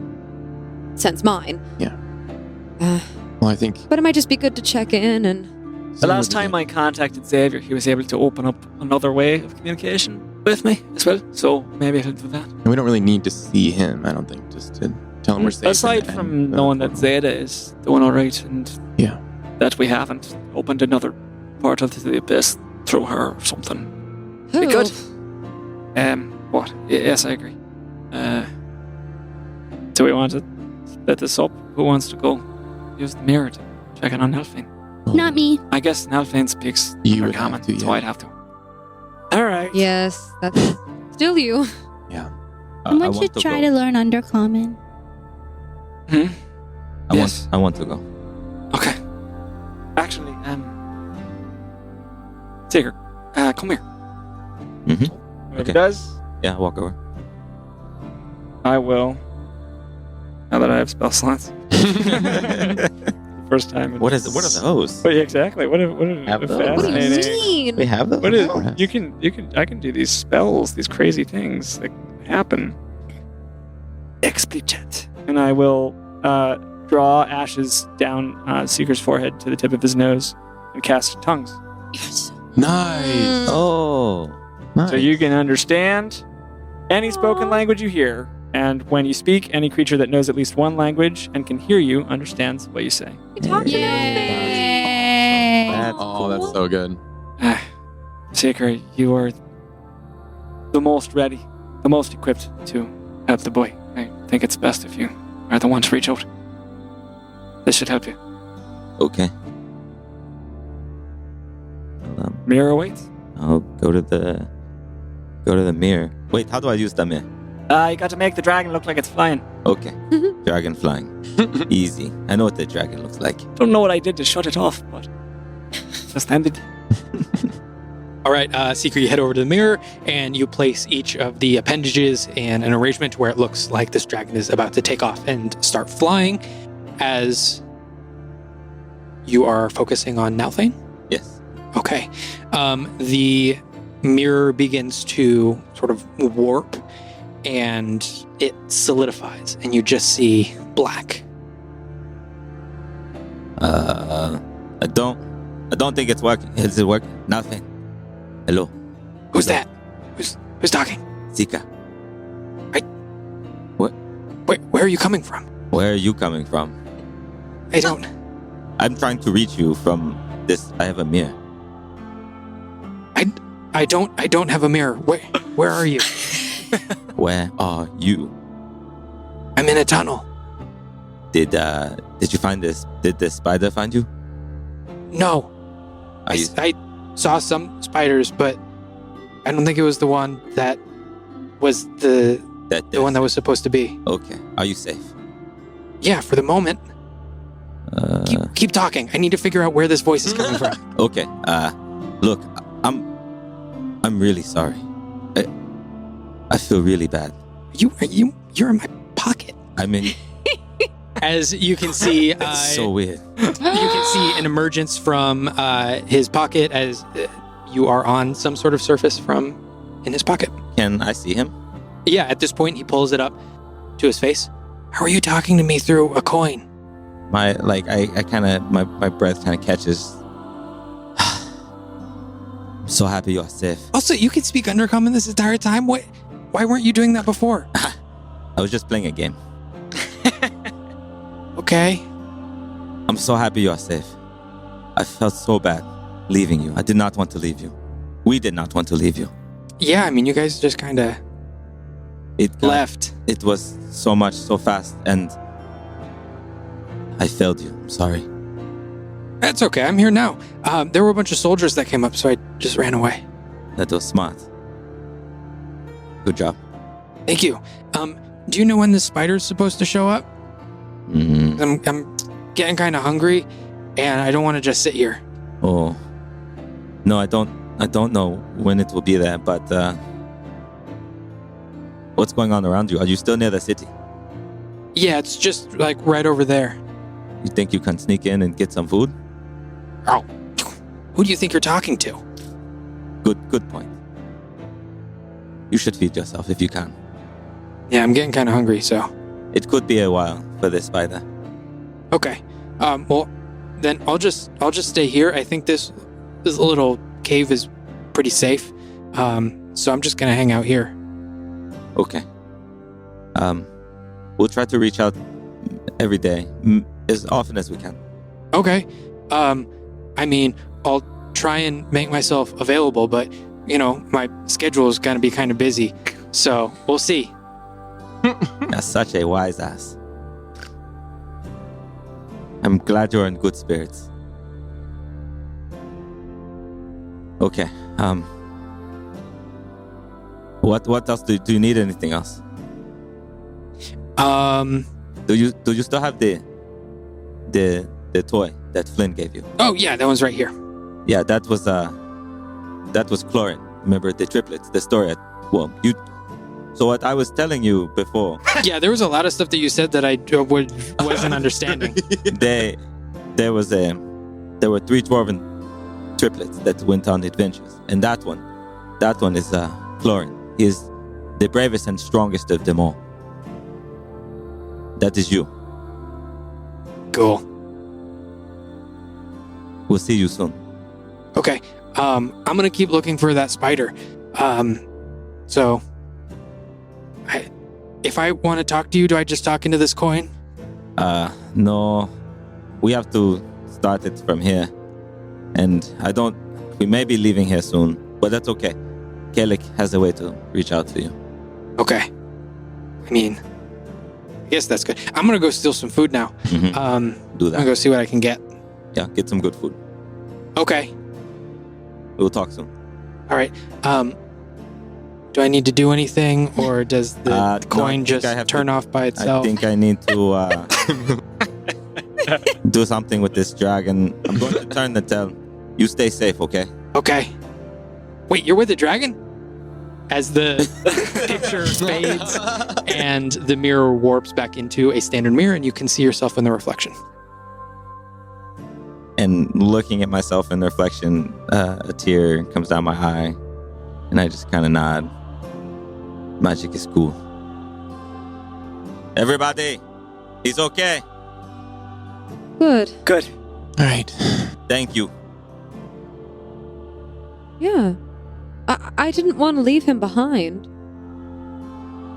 sense mine. Yeah. Uh, Well, I think but it might just be good to check in and. The last time I contacted Xavier, he was able to open up another way of communication with me as well. So maybe I'll do that. And we don't really need to see him. I don't think just to tell him we're safe. Aside and- from and, knowing that Zeta is doing all right and Yeah. that we haven't opened another portal to the abyss through her or something. Be good. What? Yes, I agree. Do we want to split this up? Who wants to go use the mirror to check in on Nalfane? Not me. I guess Nalfane speaks You her would have common, to, so yeah. I'd have to. All right. Yes, that's still you. I want you to try to learn Undercommon. Hmm? I want to go. Okay. Actually, Tigger, come here. Mm-hmm. If Okay. it does, Yeah, walk over. I will. Now that I have spell slots. First time. What are those? But exactly. What a Have those? What do you fascinating. mean? We have those. What is? Perhaps. I can do these spells, these crazy things that happen. Explicit. And I will draw ashes down Seeker's forehead to the tip of his nose and cast tongues. Yes. Nice. Oh, nice. So you can understand any spoken language you hear, and when you speak, any creature that knows at least one language and can hear you understands what you say. You talk to Yay! That's Oh, that's so good. Seeker, you are the most ready, the most equipped to help the boy. I think it's best if you are the one to reach out. This should help you. Okay. Mirror awaits. I'll go to the mirror. Wait, how do I use the mirror? You got to make the dragon look like it's flying. Okay. Dragon flying. Easy. I know what the dragon looks like. Don't know what I did to shut it off, but just ended. All right, Seeker, you head over to the mirror and you place each of the appendages in an arrangement where it looks like this dragon is about to take off and start flying as you are focusing on Nalthane. Yes. Okay. The mirror begins to sort of warp and it solidifies and you just see black. I don't think it's working. Is it working? Nothing. Hello. Who's that? Who's talking? Zika. Where are you coming from? Where are you coming from? I don't. I'm trying to reach you from this. I have a mirror. I don't have a mirror. Where are you? Where are you? I'm in a tunnel. Did you find this? Did the spider find you? No. Are you I saw some spiders, but I don't think it was the one that was the one that was supposed to be. Okay. Are you safe? Yeah, for the moment. Keep talking. I need to figure out where this voice is coming from. Okay. Look, I'm really sorry. I feel really bad. You're in my pocket. I mean, As you can see, it's so weird. you can see an emergence from his pocket as you are on some sort of surface from in his pocket. Can I see him? Yeah, at this point, he pulls it up to his face. How are you talking to me through a coin? My breath kind of catches. I'm so happy you're safe. Also, you could speak Undercommon this entire time. Why weren't you doing that before? I was just playing a game. Okay. I'm so happy you're safe. I felt so bad leaving you. I did not want to leave you. We did not want to leave you. Yeah, I mean, you guys just kind of left. It was so much, so fast, and I failed you. I'm sorry. That's okay. I'm here now. There were a bunch of soldiers that came up, so I just ran away. That was smart. Good job. Thank you. Do you know when this spider's supposed to show up? I'm getting kind of hungry, and I don't want to just sit here. Oh, no, I don't know when it will be there, but what's going on around you? Are you still near the city? Yeah, it's just like right over there. You think you can sneak in and get some food? Oh, who do you think you're talking to? Good point. You should feed yourself if you can. Yeah, I'm getting kind of hungry, so. It could be a while for this spider. Okay. Well, then I'll just stay here. I think this little cave is pretty safe. So I'm just gonna hang out here. Okay. We'll try to reach out every day, as often as we can. Okay. I mean, I'll try and make myself available, but my schedule is gonna be kind of busy. So we'll see. That's such a wise ass. I'm glad you're in good spirits. Okay. What else do you need? Anything else? Do you still have the toy that Flynn gave you? Oh yeah, that one's right here. Yeah, that was Chlorine. Remember the triplets? The story. So what I was telling you before. Yeah, there was a lot of stuff that you said that I wasn't understanding. There were 3 dwarven triplets that went on adventures, and that one is Chlorine. He is the bravest and strongest of them all. That is you. Cool. We'll see you soon. Okay. I'm gonna keep looking for that spider. So if I want to talk to you, do I just talk into this coin? No. We have to start it from here. And we may be leaving here soon, but that's okay. Ceallach has a way to reach out to you. Okay. I mean, I guess that's good. I'm gonna go steal some food now. Do that. I'm gonna go see what I can get. Yeah, get some good food. Okay. We'll talk soon. All right. Do I need to do anything, or does the coin just turn off by itself? I think I need to do something with this dragon. I'm going to turn the tail. You stay safe, okay? Okay. Wait, you're with the dragon? As the picture fades and the mirror warps back into a standard mirror, and you can see yourself in the reflection. And looking at myself in the reflection, a tear comes down my eye, and I just kind of nod. Magic is cool. Everybody, he's okay. Good. Good. All right. Thank you. Yeah. I didn't want to leave him behind.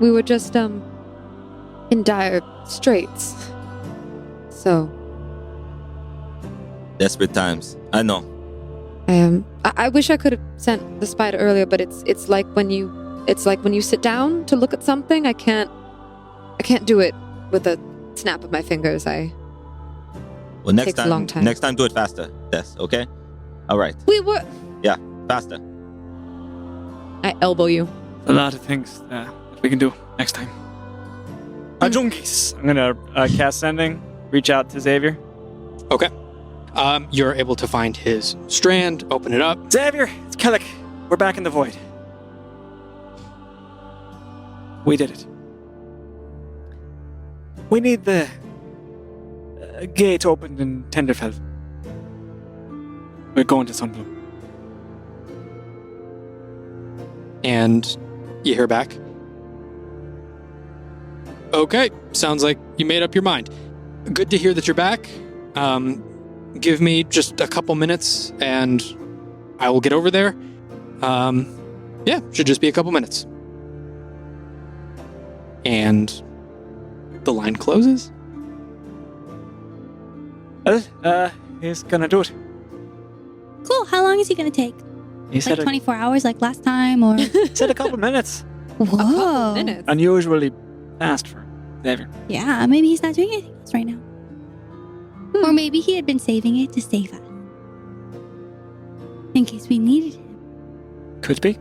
We were just, in dire straits. So. Desperate times. I know. I wish I could have sent the spider earlier, but it's like when you sit down to look at something, I can't do it with a snap of my fingers. Well, next takes a long time. Next time do it faster. Yes, okay? All right. We were. Yeah, faster. I elbow you. A lot of things that we can do next time. Junkies. I'm gonna cast sending. Reach out to Xavier. Okay. You're able to find his strand, open it up. Xavier, it's Ceallach. We're back in the void. We did it. We need the gate opened in Tenderfell. We're going to Sunbloom. And you hear back. Okay, sounds like you made up your mind. Good to hear that you're back. Give me just a couple minutes and I will get over there. Yeah, should just be a couple minutes. And the line closes. He's gonna do it. Cool. How long is he going to take? He said, Like 24 hours like last time or? said a couple minutes. Whoa. Minutes. Unusually fast for Xavier. Yeah, maybe he's not doing anything else right now. Or maybe he had been saving it to save us. In case we needed him. Could be.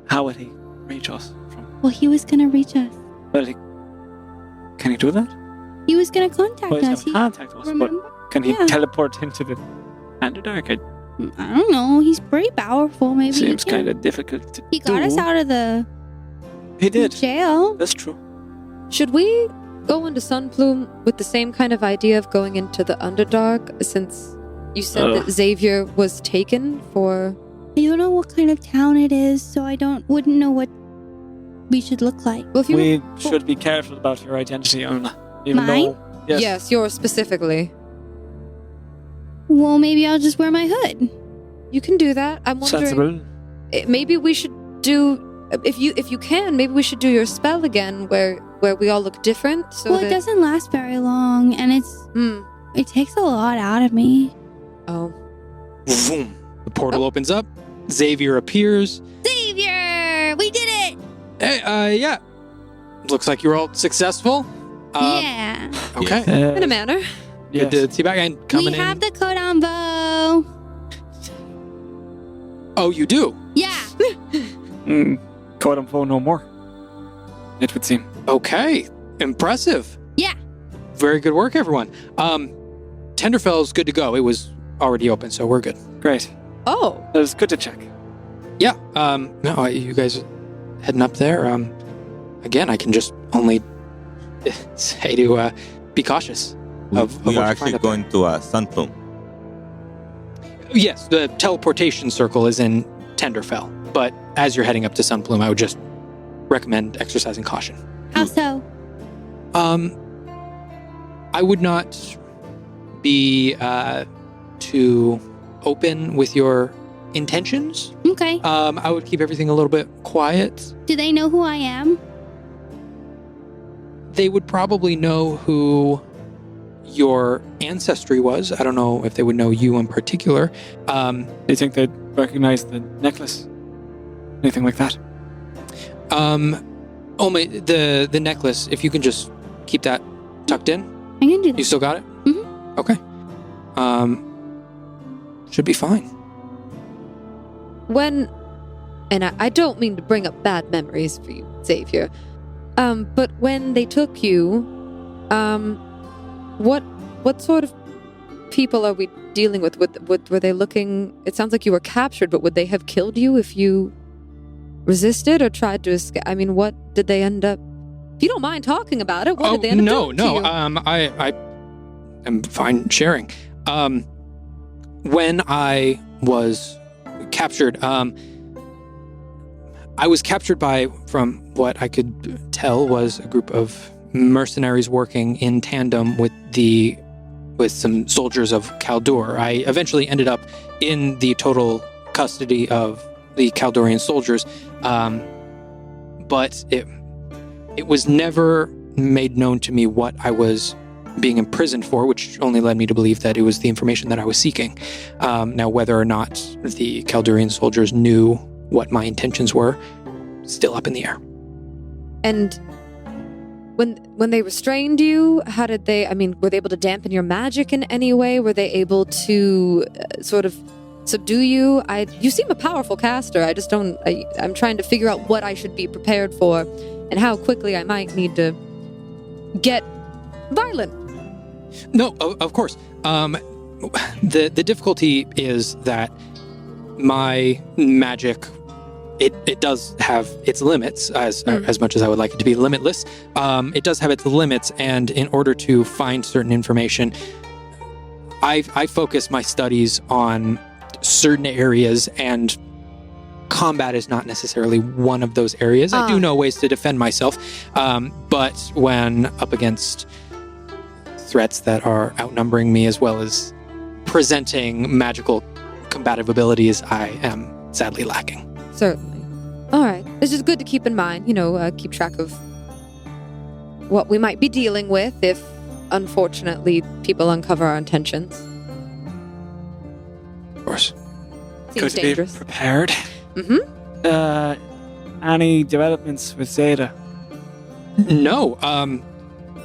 How would he reach us from? Well, he was going to reach us. Can he do that? He was going to contact Well, he's us. gonna contact us, but Remember? can he Yeah. teleport into the Underdark? It I don't know. He's pretty powerful. Maybe he seems can. kind of difficult to He got do. us out of the He did. jail. That's true. Should we go into Sunplume with the same kind of idea of going into the Underdark, since you said that Xavier was taken for... I don't know what kind of town it is, so I wouldn't know what we should look like. Well, if you We should be careful about your identity, Olma. Even Mine? though, yes. Yes, yours specifically. Well, maybe I'll just wear my hood. You can do that. I'm wondering... Sensible. Maybe we should do... If you can, maybe we should do your spell again, where we all look different. So Well, that... it doesn't last very long, and it takes a lot out of me. Oh. Vroom. The portal opens up. Xavier appears. Xavier! We did it! Hey, yeah. Looks like you're all successful. Yeah. Okay. In a manner. Good to see you back. And coming We in. have the code on Vo. Oh, you do? Yeah. Caught him for no more. It would seem. Okay. Impressive. Yeah. Very good work, everyone. Tenderfell's good to go. It was already open, so we're good. Great. Oh. It was good to check. Yeah. No, you guys heading up there. Again, I can just only say to be cautious of We what are you find actually up there. going to Sunplume. Yes, the teleportation circle is in Tenderfell, but as you're heading up to Sunplume, I would just recommend exercising caution. How so? I would not be too open with your intentions. Okay. I would keep everything a little bit quiet. Do they know who I am? They would probably know who your ancestry was. I don't know if they would know you in particular. Do you think they'd recognize the necklace? Anything like that? Olma, the necklace, if you can just keep that tucked in. I can do that. You still got it? Mhm. Okay. Should be fine. When... And I don't mean to bring up bad memories for you, Xavier. But when they took you, what sort of people are we dealing with? Were they looking... It sounds like you were captured, but would they have killed you if you resisted or tried to escape? I mean, what did they end up... If you don't mind talking about it, what did they end up doing to you? I am fine sharing. When I was captured, I was captured by, from what I could tell, was a group of mercenaries working in tandem with some soldiers of Kaldor. I eventually ended up in the total custody of the Kaldorian soldiers, but it was never made known to me what I was being imprisoned for, which only led me to believe that it was the information that I was seeking. Now, whether or not the Kaldorian soldiers knew what my intentions were, still up in the air. And when they restrained you, how did they... I mean, were they able to dampen your magic in any way? Were they able to sort of subdue you? You seem a powerful caster. I just don't... I'm trying to figure out what I should be prepared for and how quickly I might need to get violent. No, of course. The difficulty is that my magic, it does have its limits, as much as I would like it to be limitless. It does have its limits, and in order to find certain information, I focus my studies on certain areas, and combat is not necessarily one of those areas. I do know ways to defend myself, but when up against threats that are outnumbering me, as well as presenting magical combative abilities I am sadly lacking. Certainly. All right. It's just good to keep in mind, keep track of what we might be dealing with if, unfortunately, people uncover our intentions. Of course. Good Seems to dangerous. be prepared. Mm-hmm. Any developments with Zeta? No,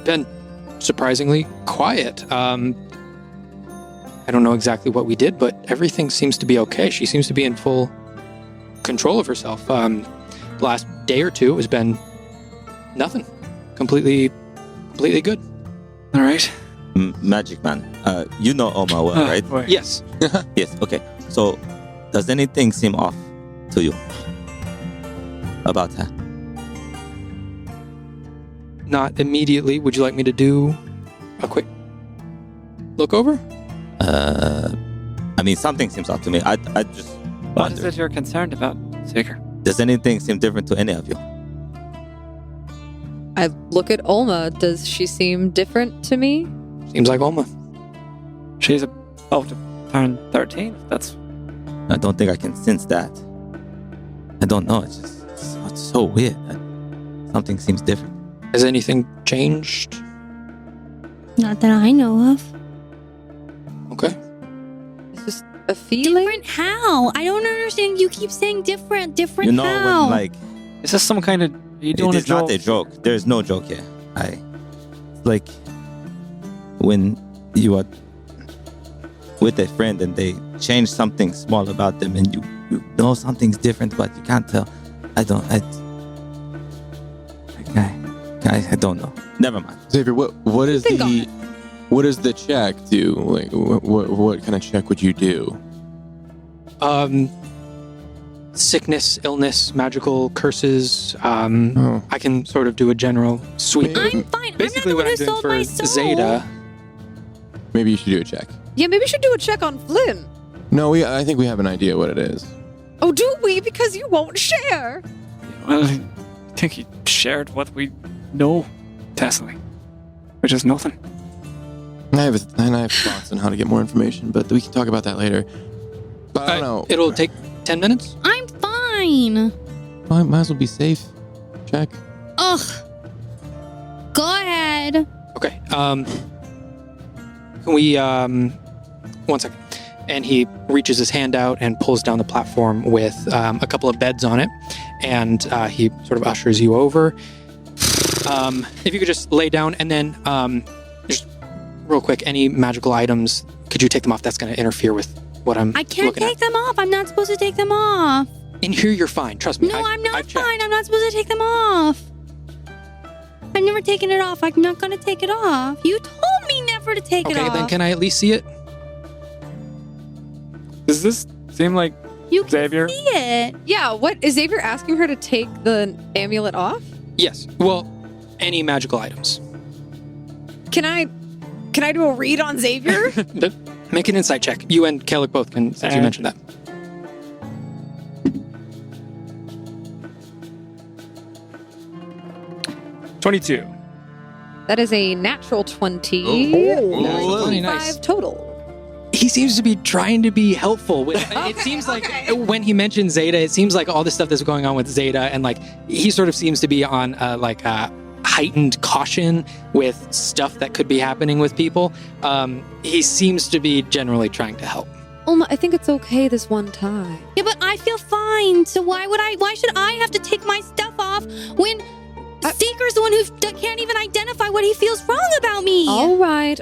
been surprisingly quiet. I don't know exactly what we did, but everything seems to be okay. She seems to be in full control of herself. The last day or two has been nothing. Completely good. All right. Magic Man, you know Olma well, right? Boy. Yes. Yes. Okay. So, does anything seem off to you about her? Not immediately. Would you like me to do a quick look over? I mean, something seems off to me. I just What is wonder. it you're concerned about, Seeker? Does anything seem different to any of you? I look at Olma. Does she seem different to me? Seems like Olma. She's about to turn 13. That's I don't think I can sense that. I don't know. It's just it's so weird. Something seems different. Has anything changed? Not that I know of. Okay. It's just a feeling. Different how? I don't understand. You keep saying different You know, how? when like is this some kind of? Are you doing it a is joke? not a joke. There is no joke here. It's like when you are with a friend and they change something small about them and you know something's different but you can't tell. I don't know. Never mind. Xavier, what is Think on the it. what does the check do? Like, what kind of check would you do? Sickness, illness, magical curses. Oh. I can sort of do a general sweep. I'm fine. Basically, I'm what not the I'm one who doing sold for my soul. Zeta. Maybe you should do a check. Yeah, maybe we should do a check on Flynn. No, I think we have an idea what it is. Oh, do we? Because you won't share. Well, I think he shared what we know, Thessaly, which is nothing. I have thoughts on how to get more information, but we can talk about that later. But I don't know. It'll take 10 minutes. I'm fine. Might as well be safe. Check. Ugh. Go ahead. Okay. Can we, 1 second. And he reaches his hand out and pulls down the platform with a couple of beds on it. And he sort of ushers you over. If you could just lay down and then just real quick, any magical items, could you take them off? That's going to interfere with what I'm I can't looking take them off. I'm not supposed to take them off. at. In here, you're fine. Trust me. No, I'm not I've checked. fine. I'm not supposed to take them off. I've never taken it off. I'm not going to take it off. You told me never to take it Okay, off. then can I at least see it? Does this seem like You can Xavier? see it. Yeah, what is Xavier asking her to take the amulet off? Yes. Well, any magical items. Can I do a read on Xavier? Make an insight check. You and Ceallach both can, since you mentioned that. $22. That is a natural 20. Oh, very 25 nice. total. He seems to be trying to be helpful. It seems like when he mentioned Zeta, it seems like all the stuff that's going on with Zeta, and like he sort of seems to be on heightened caution with stuff that could be happening with people. He seems to be generally trying to help. Olma, I think it's okay this one time. Yeah, but I feel fine. So why should I have to take my stuff off when Seeker's the one who can't even identify what he feels wrong about me? All right.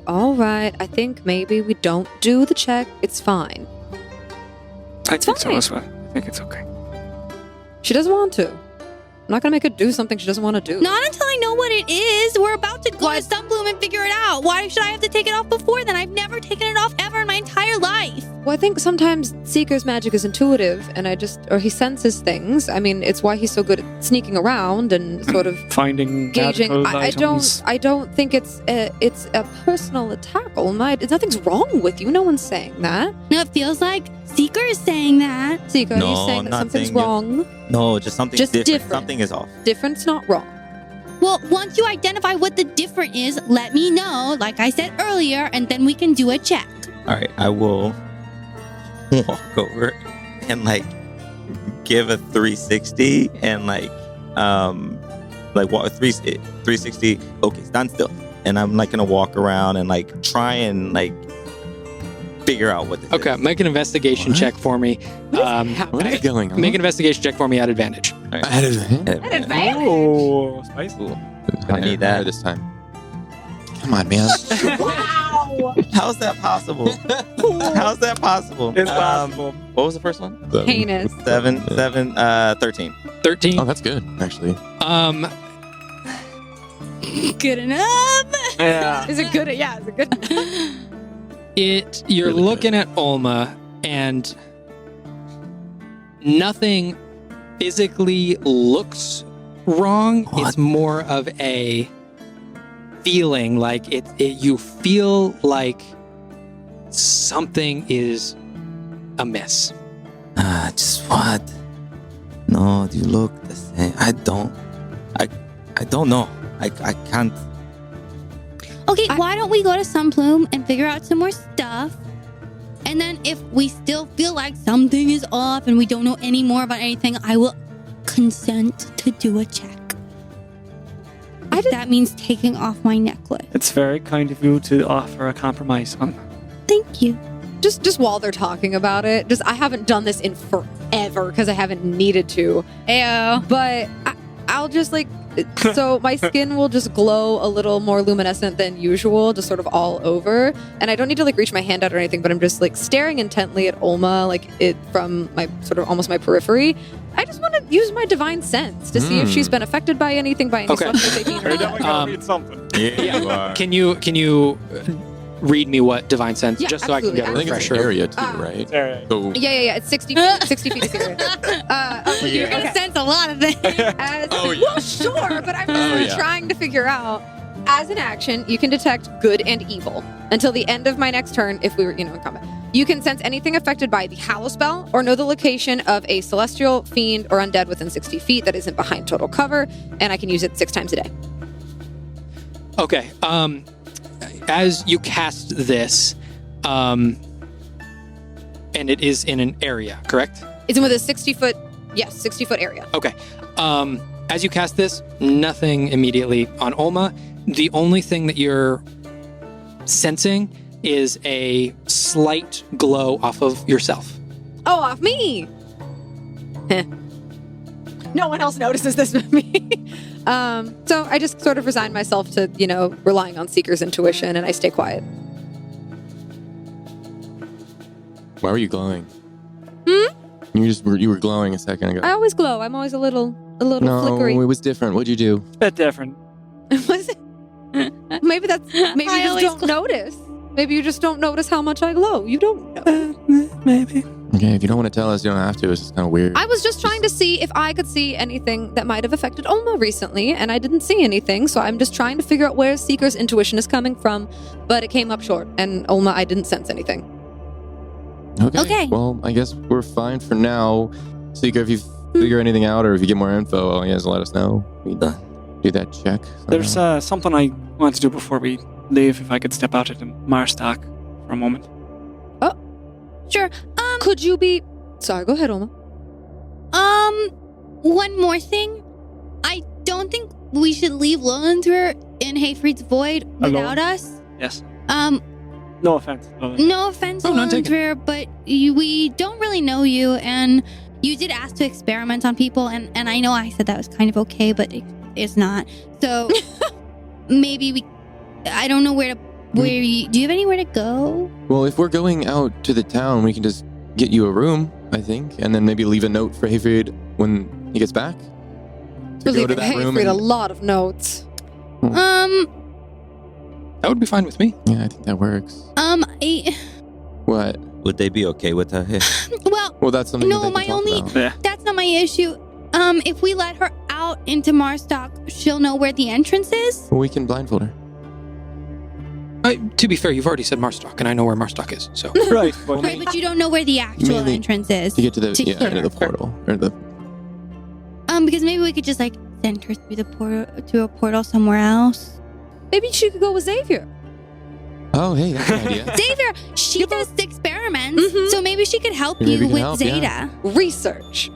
I think maybe we don't do the check. It's fine. I think so fine. as well. I think it's okay. She doesn't want to. I'm not going to make her do something she doesn't want to do. Not until I know what it is. We're about to go to Sunbloom and figure it out. Why should I have to take it off before then? I've never taken it off ever in my entire life. Well, I think sometimes Seeker's magic is intuitive, and or he senses things. I mean, it's why he's so good at sneaking around and sort of Finding gauging. magical items. I don't think it's a personal attack, Olma. Nothing's wrong with you. No one's saying that. No, it feels like Seeker is saying that. Seeker, are you No, saying that not something's saying you- wrong? No, just something Just different. Something is off. Different's not wrong. Well, once you identify what the different is, let me know, like I said earlier, and then we can do a check. All right, I will walk over and like give a 360 and like walk 360. Okay, stand still. And I'm like gonna walk around and like try and like figure out what this is. Okay, make an investigation check for me. What is going on? Make an investigation check for me at advantage. All right. At advantage? Oh, spicy. I need that. this time. Come on, man. How's that possible? How's that possible? It's possible. What was the first one? Heinous. 13. 13. Oh, that's good, actually. Good enough. Yeah. Is it good? Yeah, is it good? You're Really looking at Olma, and nothing physically looks wrong. What? It's more of a feeling, like you feel like something is amiss. Just what? No, you look the same. I don't know. I can't. Okay, why don't we go to Sunplume and figure out some more stuff? And then if we still feel like something is off and we don't know any more about anything, I will consent to do a check. That means taking off my necklace. It's very kind of you to offer a compromise on. Thank you. Just while they're talking about it, I haven't done this in forever because I haven't needed to. Ayo. But I'll just like, so my skin will just glow a little more luminescent than usual, just sort of all over. And I don't need to like reach my hand out or anything, but I'm just like staring intently at Olma, like it from my sort of almost my periphery. I just want to use my divine sense to see if she's been affected by anything, by any Okay. celestial taking You're or definitely not. gonna read something. Yeah, you are. Can you read me what divine sense, Yeah, just so I can get a I think it's refresher? an area too, Ah. right? Sorry. So, Yeah. It's 60 feet is here. You're going to sense a lot of things. Oh, yeah. Well, sure, but I'm just trying to figure out. As an action, you can detect good and evil until the end of my next turn if we were, in combat. You can sense anything affected by the Hallow spell or know the location of a celestial, fiend, or undead within 60 feet that isn't behind total cover, and I can use it 6 times a day. Okay. As you cast this, and it is in an area, correct? It's with a 60-foot, 60-foot area. Okay. As you cast this, nothing immediately on Olma. The only thing that you're sensing is a slight glow off of yourself. Oh, off me! Heh. No one else notices this but me. So I just sort of resign myself to, relying on Seeker's intuition, and I stay quiet. why were you glowing? Hmm? You were glowing a second ago. I always glow. I'm always a little No, flickery. it was different. What'd you do? Bit different. Was it? Maybe you I just always don't notice. Maybe you just don't notice how much I glow. You don't know. Maybe. Okay, if you don't want to tell us, you don't have to. It's just kind of weird. I was just trying to see if I could see anything that might have affected Olma recently, and I didn't see anything, so I'm just trying to figure out where Seeker's intuition is coming from, but it came up short, and Olma, I didn't sense anything. Okay. Well, I guess we're fine for now. Seeker, if you figure anything out or if you get more info, all you guys let us know. We done. Do that check. There's something I want to do before we leave. If I could step out into Marstock for a moment. Sure. Could you be... Sorry, go ahead, Olma. One more thing. I don't think we should leave Lolenther in Hayfried's Void without us. Yes. No offense. No offense, Oh, none taken. Lolenther, but we don't really know you, and you did ask to experiment on people, and I know I said that was kind of okay, but it's not. So maybe I don't know where to. Do you have anywhere to go? Well, if we're going out to the town, we can just get you a room, I think, and then maybe leave a note for Hayfried when he gets back. To go to that room. Hayfried a lot of notes. That would be fine with me. Yeah, I think that works. What? Would they be okay with that? Well, that's something No, that they my can talk only- about. Yeah. That's not my issue. If we let her out into Marstock, she'll know where the entrance is. Well, we can blindfold her. To be fair, you've already said Marstock, and I know where Marstock is. So Right. But Right, but you don't know where the actual Mainly entrance is. To get to the To into here. the portal or the. Because maybe we could just like send her through the portal to a portal somewhere else. Maybe she could go with Xavier. Oh, hey, that's an idea. Xavier, she does experiments, so maybe she could help Maybe we you can with help, Zeta. yeah. Research.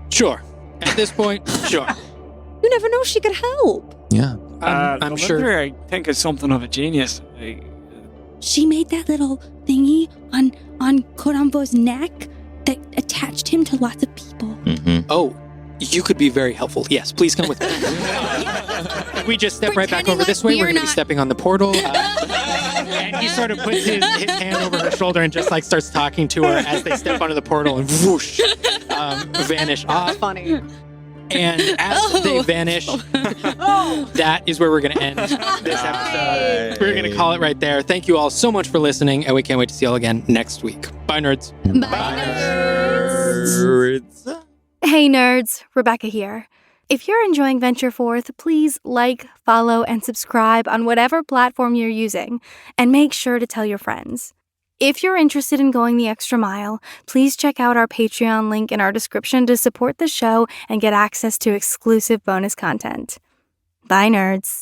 Sure. At this point, sure. You never know, she could help. Yeah. I'm sure. I think it's something of a genius. She made that little thingy on Korambo's neck that attached him to lots of people. Mm-hmm. Oh, you could be very helpful. Yes, please come with me. We just step right back Pretending over this like way. We're we're going to be not- stepping on the portal. And he sort of puts his hand over her shoulder and just like starts talking to her as they step onto the portal and whoosh, vanish off. Funny. And as they vanish, that is where we're going to end this episode. We're going to call it right there. Thank you all so much for listening, and we can't wait to see you all again next week. Bye, nerds. Bye, nerds. Hey nerds, Rebecca here. If you're enjoying Venture Forth, please like, follow, and subscribe on whatever platform you're using, and make sure to tell your friends. If you're interested in going the extra mile, please check out our Patreon link in our description to support the show and get access to exclusive bonus content. Bye, nerds.